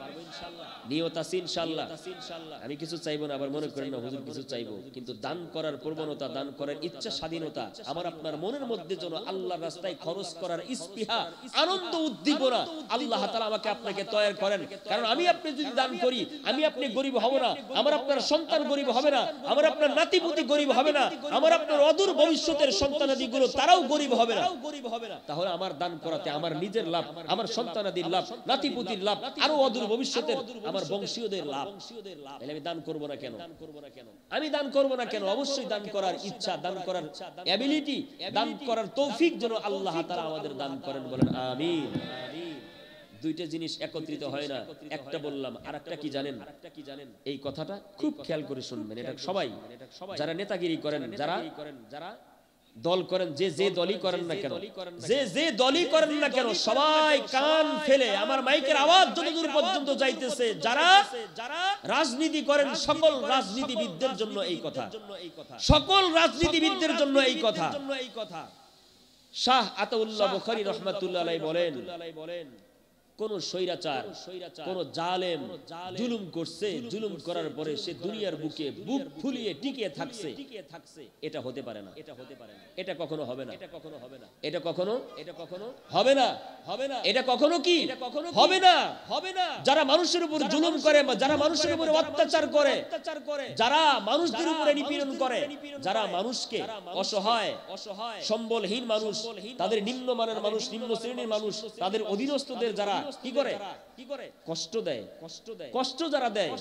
নিয়ত আছে ইনশাআল্লাহ। আমি কিছু চাইবো না, আবার মনে করেন না হুজুর কিছু চাইবো, কিন্তু দান করার প্রবণতা, দান করার ইচ্ছা, স্বাধীনতা আমার আপনার মনের মধ্যে যেন আল্লাহর রাস্তায় খরচ করার ইস্পিহা, আনন্দ, উদ্দীপনা আল্লাহ তাআলা আমাকে আপনাকে তৈরি করেন। কারণ আমি আপনি যদি দান করি, আমি আপনি গরিব হব না, আমার আপনার সন্তান গরিব হবে না, আমার আপনার নাতিপুতি গরিব হবে না, আমার আপনার অদূর ভবিষ্যতের সন্তানাদিগুলো তারাও গরিব হবে না। তাহলে আমার দান করাতে আমার নিজের লাভ, আমার সন্তানাদির লাভ, নাতিপুতির লাভ, আরো অদূর ভবিষ্যতের আমার বংশীয়দের লাভ। তাহলে আমি দান করব না কেন? আমি দান করব না কেন? অবশ্যই দান করার ইচ্ছা, দান করার এবিলিটি, দান করার তৌফিক যেন আল্লাহ তাআলা আমাদের দান করেন, বলেন আমিন। দুইটা জিনিস একত্রিত হয় না, একটা বললাম, আর একটা কি জানেন? এই কথাটা খুব খেয়াল করে শুনবেন। এটা সবাই যারা নেতাগিরি করেন, যারা দল করেন, যে দলই করেন না কেন, যে দলই করেন না কেন, সবাই কান ফেলে আমার মাইকের আওয়াজ যতদূর পর্যন্ত যাইতেছে, যারা রাজনীতি করেন, সকল রাজনীতিবিদদের জন্য এই কথা, সকল রাজনীতিবিদদের জন্য এই কথা। শাহ আতাউল্লাহ বুখারী রাহমাতুল্লাহ আলাইহি বলেন, কোন স্বৈরাচার, কোন জালেম জুলুম করছে, জুলুম করার পরে সে দুনিয়ার বুকে বুক ফুলিয়ে টিকে থাকছে, এটা হতে পারে না, এটা কখনো হবে না, এটা কখনো হবে না, এটা কখনো কি হবে না। যারা মানুষের উপর জুলুম করে, যারা মানুষের উপর অত্যাচার করে, যারা মানুষদের উপরে নিপীড়ন করে, যারা মানুষকে অসহায় সম্বলহীন মানুষ, তাদের নিম্নমানের মানুষ, নিম্ন শ্রেণীর মানুষ, তাদের অধীনস্থদের যারা কি করে কষ্ট দেয়, কষ্ট যারা দেয়,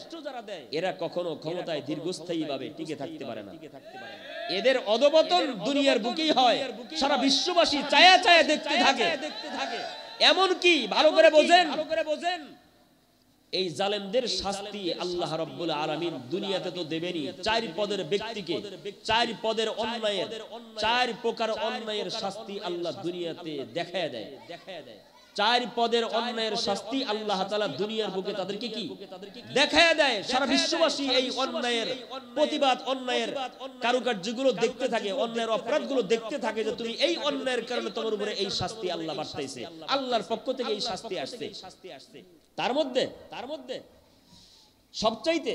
এরা কখনো ক্ষমতায় দীর্ঘস্থায়ী ভাবে টিকে থাকতে পারে না। এদের অধঃপতন দুনিয়ার বুকেই হয়, সারা বিশ্ববাসী চায়া চায়া দেখতে থাকে। এমন কি ভালো করে বোঝেন, এই জালেমদের শাস্তি আল্লাহ রাব্বুল আলামিন দুনিয়াতে তো দেবেনই। চার পদের ব্যক্তিকে, চার পদের অন্যায়ের, চার প্রকার অন্যায়ের শাস্তি আল্লাহ দুনিয়াতে দেখায় দেয়। চার পদের অন্যায়ের শাস্তি আল্লাহ তাআলা দুনিয়ার বুকে তাদেরকে কি দেখায় দেয়। সারা বিশ্ববাসী এই অন্যায়ের প্রতিবাদ, অন্যায়ের কারুকার্যগুলো দেখতে থাকে, অন্যায়ের অপরাধগুলো দেখতে থাকে, যে তুমি এই অন্যায়ের কারণে তোমার উপরে এই শাস্তি আল্লাহ বাড়াইছে, আল্লাহর পক্ষ থেকে এই শাস্তি আসছে। তার মধ্যে সবচাইতে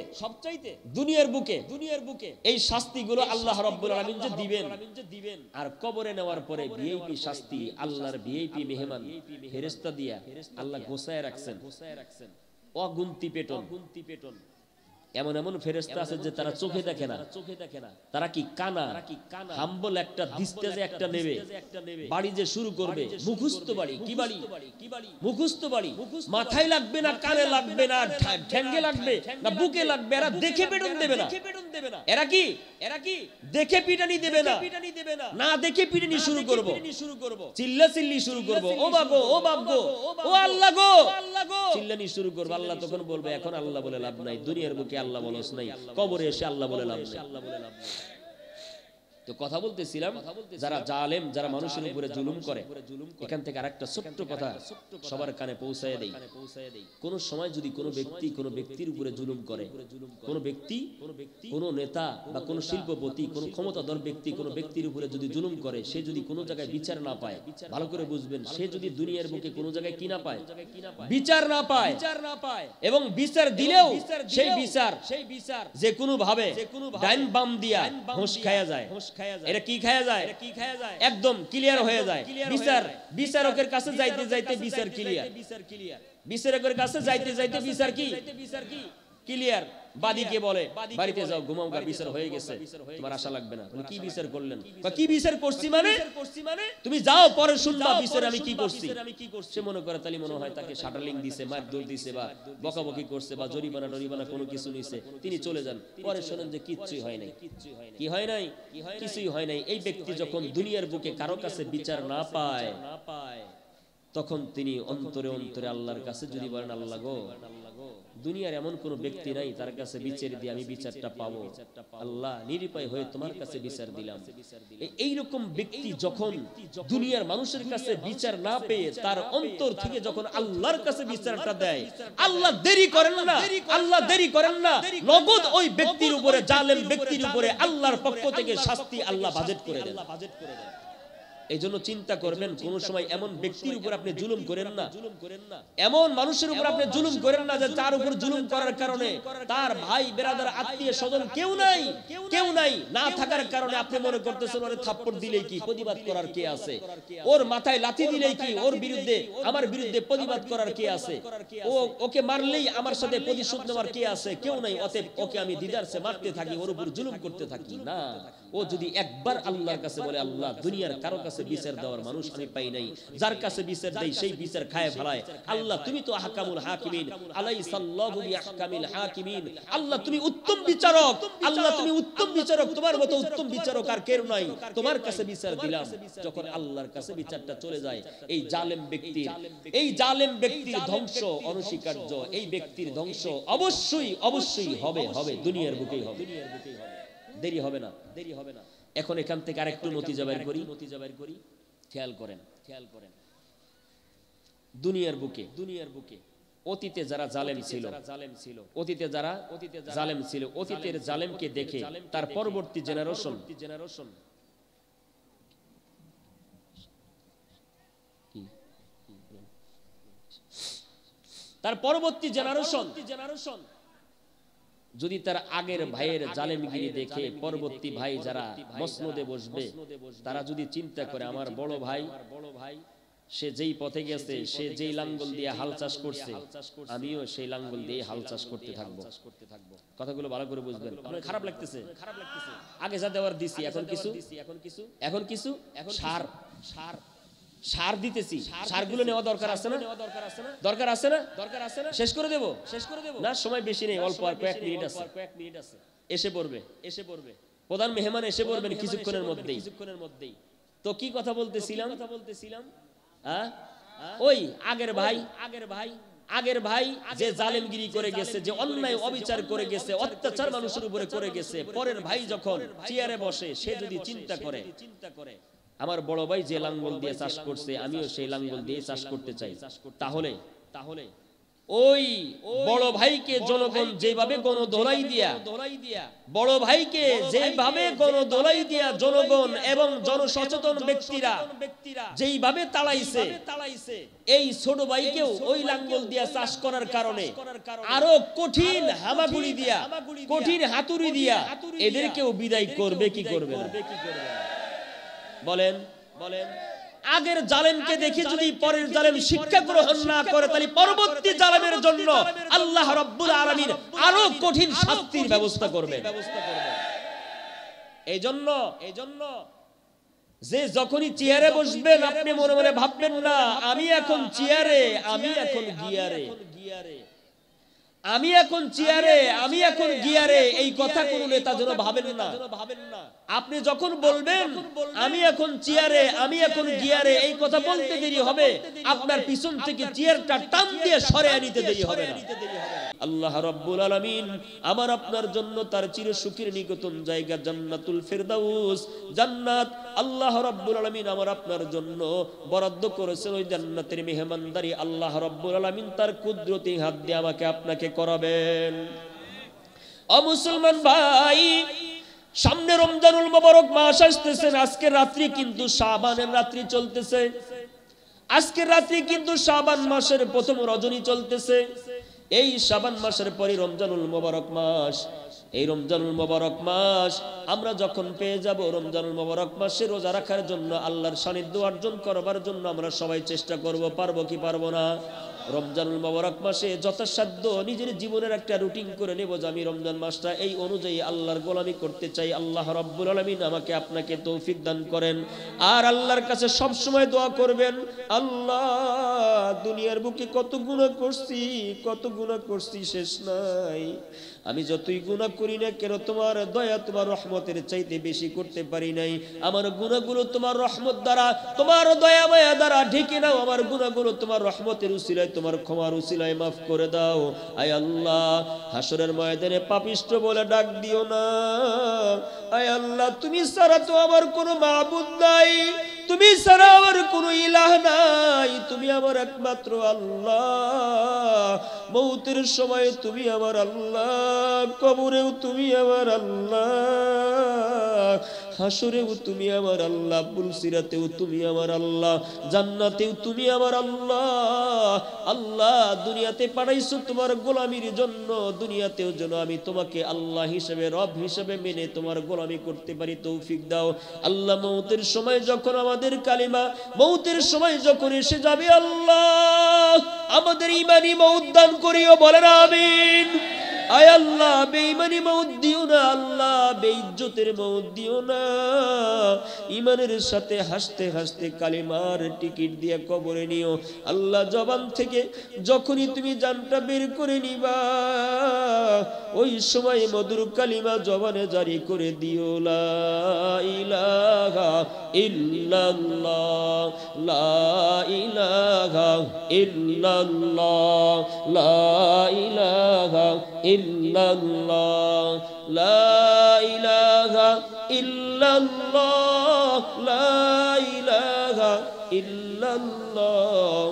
দুনিয়ার বুকে এই শাস্তিগুলো আল্লাহ রাব্বুল আলামিন যে দিবেন, আর কবরে নেওয়ার পরে ভিআইপি শাস্তি, আল্লাহর ভিআইপি মেহমান ফেরেশতা দিয়া আল্লাহ গোছায় রাখছেন, অগুন্তি পেটন। এমন এমন ফেরেশতা আছে যে তারা চোখে দেখে না, তারা কি কানা, হাম্বল একটা দিস্তেজে একটা নেবে, বাড়ি যে শুরু করবে মুখস্থ বাড়ি, কি বাড়ি, মুখস্থ বাড়ি, মাথায় লাগবে না, কানে লাগবে না, ঠ্যাঙ্গে লাগবে না, বুকে লাগবে, এরা দেখে পেটন দেবে না। এরা কি দেখে পিটানি দেবে না, না দেখে পিটানি শুরু করব, চিল্লাচিল্লি শুরু করব, ও বাগো, ও বাগো, ও আল্লাহ গো, চিল্লানি শুরু করব। আল্লাহ তখন বলবে, এখন আল্লাহ বলে লাভ নাই, দুনিয়ার বুকে আল্লাহ বলস নাই, কবরে এসে আল্লাহ বলে লাভ নাই। তো কথা বলতেছিলাম, যারা জালেম, যারা মানুষের উপরে জুলুম করে, এখান থেকে আরেকটা ছোট্ট কথা সবার কানে পৌঁছায় দেই। কোন সময় যদি কোনো ব্যক্তির উপরে জুলুম করে, কোনো ব্যক্তি, কোনো নেতা বা কোনো শিল্পপতি, কোনো ক্ষমতাধর ব্যক্তি কোনো ব্যক্তির উপরে যদি জুলুম করে, সে যদি কোনো জায়গায় বিচার না পায়, ভালো করে বুঝবেন, সে যদি দুনিয়ার বুকে কোনো জায়গায় কি না পায়, বিচার না পায়, এবং বিচার দিলেও সেই বিচার যে কোনো ভাবে ডাইন বাম দিয়া ঘোষ খায়া যায়, এটা কি খায়া যায়, একদম ক্লিয়ার হয়ে যায়। বিচারকের কাছে যাইতে যাইতে বিচার ক্লিয়ার, বিচারকের কাছে যাইতে যাইতে বিচার কি ক্লিয়ার। বাদীকে বলে, বাড়িতে যাও, ঘুমাও গা, বিচার হয়ে গেছে, তোমার আশা লাগবে না। কি বিচার করলেন, বা কি বিচার করছি মানে, তুমি যাও পরে শুনবা বিচার আমি কি করছি। সে মনে করে, তাহলে মনে হয় তাকে শাটালিং দিছে, মারধর দিছে, বা বকাবকি করছে, বা জরিমানা কোনো কিছু নিছে, তিনি চলে যান। পরে শোনেন যে কিচ্ছুই হয় নাই, কি হয় নাই, কিছুই হয় নাই। এই ব্যক্তি যখন দুনিয়ার বুকে কারো কাছে বিচার না পায়, তখন তিনি অন্তরে অন্তরে আল্লাহর কাছে যদি বলেন, আল্লাহ গো, দুনিয়ার এমন কোন ব্যক্তি নাই তার কাছে বিচার দিয়ে আমি বিচারটা পাবো, আল্লাহ নিরুপায় হয়ে তোমার কাছে বিচার দিলাম। এইরকম ব্যক্তি যখন দুনিয়ার মানুষের কাছে বিচার না পেয়ে তার অন্তর থেকে যখন আল্লাহর কাছে বিচারটা দেয়, আল্লাহ দেরি করেন না, নগদ ওই ব্যক্তির উপরে, জালেম ব্যক্তির উপরে আল্লাহর পক্ষ থেকে শাস্তি আল্লাহ বাজেট করে দেন। এই জন্য চিন্তা করবেন, কোন সময় এমন ব্যক্তির উপর আপনি জুলুম করেন না, এমন মানুষের উপর আপনি জুলুম করেন না যে তার উপর জুলুম করার কারণে তার ভাই বেরাদার আত্মীয় স্বজন কেউ নাই না থাকার কারণে আপনি মনে করতেছেন ওরে থাপ্পড় দিলেই কি প্রতিবাদ করার কে আছে, ওর মাথায় লাথি দিলেই কি ওর বিরুদ্ধে আমার বিরুদ্ধে প্রতিবাদ করার কে আছে, ওকে মারলেই আমার সাথে প্রতিশোধ নেওয়ার কে আছে, কেউ নাই, অতএব ওকে আমি দিদারসে মারতে থাকি, ওর উপর জুলুম করতে থাকি। না, ও যদি একবার আল্লাহর কাছে বলে আল্লাহ দুনিয়ার কারো কাছে বিচার দেওয়ার মানুষ আমি পাই নাই, যার কাছে বিচার দেই সেই বিচার খায় ফেলায়, আল্লাহ তুমি তো আহকামুল হাকিমিন আলাইসাল্লাহু বিআহকামিল হাকিমিন, আল্লাহ তুমি উত্তম বিচারক, আল্লাহ তুমি উত্তম বিচারক, তোমার মতো উত্তম বিচারক আর কেউ নাই, তোমার কাছে বিচার দিলাম। যখন আল্লাহর কাছে বিচারটা চলে যায়, এই জালেম ব্যক্তির ধ্বংস অনস্বীকার্য, এই ব্যক্তির ধ্বংস অবশ্যই হবে, দুনিয়ার বুকেই হবে, দেরি হবে না। এখন এখান থেকে আরেকটু নতিজা বের করি, খেয়াল করেন দুনিয়ার বুকে অতীতে যারা জালেম ছিল, অতীতের জালেমকে দেখে তার পরবর্তী জেনারেশন যদি তার আগের ভাইয়ের জালেমগিরি দেখে পরবর্তী ভাই যারা মসনদে বসবে, তারা যদি চিন্তা করে আমার বড় ভাই সে যেই পথে গেছে, সে যেই লাঙ্গল দিয়ে হাল চাষ করছে, আমিও সেই লাঙ্গল দিয়ে হাল চাষ করতে থাকবো। কথাগুলো ভালো করে বুঝবেন। আপনার খারাপ লাগতেছে? আগে যা দেওয়ার দিছি, এখন কিছু সার দিতেছি, সারগুলো নেওয়া দরকার আছে না? শেষ করে দেব না, সময় বেশি নেই, অল্প আর কয়েক মিনিট আছে। এসে পড়বে প্রধান মেহমান, এসে পড়বেন কিছুক্ষণের মধ্যেই। তো কি কথা বলতেছিলাম? ওই আগের ভাই যে জালেমগিরি করে গেছে, যে অন্যায় অবিচার করে গেছে, অত্যাচার মানুষের উপরে করে গেছে, পরের ভাই যখন চেয়ারে বসে সে যদি চিন্তা করে আমার বড় ভাই যে লাঙ্গল দিয়ে চাষ করছে আমিও সেই লাঙ্গল দিয়ে চাষ করতে চাই, তাহলে ওই বড় ভাইকে জনগণ যেভাবে গণদোলাই দিয়া জনগণ এবং জনসচেতন ব্যক্তিরা যেইভাবে তাড়াইছে, এই ছোট ভাইকেও ওই লাঙ্গল দিয়া চাষ করার কারণে আরো কঠিন হামাগুড়ি দিয়া, কঠিন হাতুড়ি দিয়া এদেরকেও বিদায় করবে কি করবে না? বলেন আগের জালেমকে দেখে যদি পরের জালেম শিক্ষা গ্রহণ না করে, তাহলে পরবর্তী জালেমের জন্য আল্লাহ রাব্বুল আলামিন আরো কঠিন শাস্তির ব্যবস্থা করবে। এই জন্য যে যখনই চেয়ারে বসবেন আপনি মনে মনে ভাববেন না আমি এখন চেয়ারে, আমি এখন গিয়ারে, এই কথা কোন নেতা যেন ভাবেন না। আপনি যখন বলবেন আমি এখন চেয়ারে, আমি এখন গিয়ারে, এই কথা বলতে দেরি হবে, আপনার পিছন থেকে চেয়ারটা টান দিয়ে সরে আনিতে দেরি হবে না। আল্লাহ রাব্বুল আলামিন আমার আপনার জন্য তার চিরসুখের নিকটতম জায়গা জান্নাতুল ফেরদাউস, জান্নাত আল্লাহ রাব্বুল আলামিন আমার আপনার জন্য বরাদ্দ করেছেন। ওই জান্নাতের মেহমানদারি আল্লাহ রাব্বুল আলামিন তার কুদরতি হাত দিয়ে আমাকে আপনাকে করাবেন। ও মুসলমান ভাই, সামনে রমজানুল মুবারক মাস আসতেছে। আজকের রাত্রি কিন্তু শাবানের রাত্রি চলতেছে, আজকের রাত্রি কিন্তু শাবান মাসের প্রথম রজনী চলতেছে। এই শাবান মাসের পরে রমজানুল মুবারক মাস। এই রমজানুল মুবারক মাস আমরা যখন পেয়ে যাব, রমজানুল মুবারক মাসে রোজা রাখার জন্য, আল্লাহর সান্নিধ্য অর্জন করবার জন্য আমরা সবাই চেষ্টা করব, পারবো কি পারবো না? রমজানুল মুবারক মাসে যথাসাধ্য নিজের জীবনের একটা রুটিন করে নেব যে আমি রমজান মাসটা এই অনুযায়ী আল্লাহর গোলামি করতে চাই। আল্লাহ রাব্বুল আলামিন আমাকে আপনাকে তৌফিক দান করেন। আর আল্লাহর কাছে সব সময় দোয়া করবেন, আল্লাহ দুনিয়ার বুকে কত গুনাহ করছি শেষ নাই। আমি যতই গুনাহ করি না কেন তোমার দয়া, তোমার রহমতের চাইতে বেশি করতে পারি নাই। আমার গুনাহগুলো তোমার রহমত দ্বারা, তোমার দয়া মায়া দ্বারা ঢেকে নাও। আমার গুনাহগুলো তোমার রহমতের উসিলায়, তোমার ক্ষমার উসিলায় মাফ করে দাও। আয় আল্লাহ, হাসরের ময়দানে পাপিষ্ঠ বলে ডাক দিও না। আয় আল্লাহ, তুমি ছাড়া তো আমার কোনো মাবুদ নাই, তুমি ছাড়া আমার কোনো ইলাহ নাই, তুমি আমার একমাত্র আল্লাহ। মৌতের সময় তুমি আমার আল্লাহ, কবরেও তুমি আমার আল্লাহ, হাসরেও তুমি আমার আল্লাহ, পুলসিরাতেও তুমি আমার আল্লাহ, জান্নাতেও তুমি আমার আল্লাহ। আল্লাহ দুনিয়াতে পাঠাইছো তোমার গোলামির জন্য, দুনিয়াতেও যেন আমি তোমাকে আল্লাহ হিসেবে, রব হিসেবে মেনে তোমার গোলামি করতে পারি, তৌফিক দাও। আল্লাহ মৌতের সময় যখন আমাদের কালিমা, মৌতের সময় যখন এসে যাবে আল্লাহ আমাদের ঈমানি মৌত দান করিও, বলেন আমিন। আয় আল্লাহ বেঈমানি মৌত দিও না, আল্লাহ বেইজ্জতের মৌত দিও না। ঈমানের সাথে হাসতে হাসতে কালিমার টিকিট দিয়ে কবরে নিও। আল্লাহ জবান থেকে যখনই তুমি জানটা বের করে নিবা ওই সময় মধুর কালিমা জবানে জারি করে দিও, লা ইলাহা ইল্লাল্লাহ, লা ইলাহা ইল্লাল্লাহ, লা ইলাহা ইল্লাল্লাহ, লা ইলাহা ইল্লাল্লাহ, লা ইলাহা ইল্লাল্লাহ।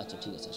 আচ্ছা ঠিক আছে।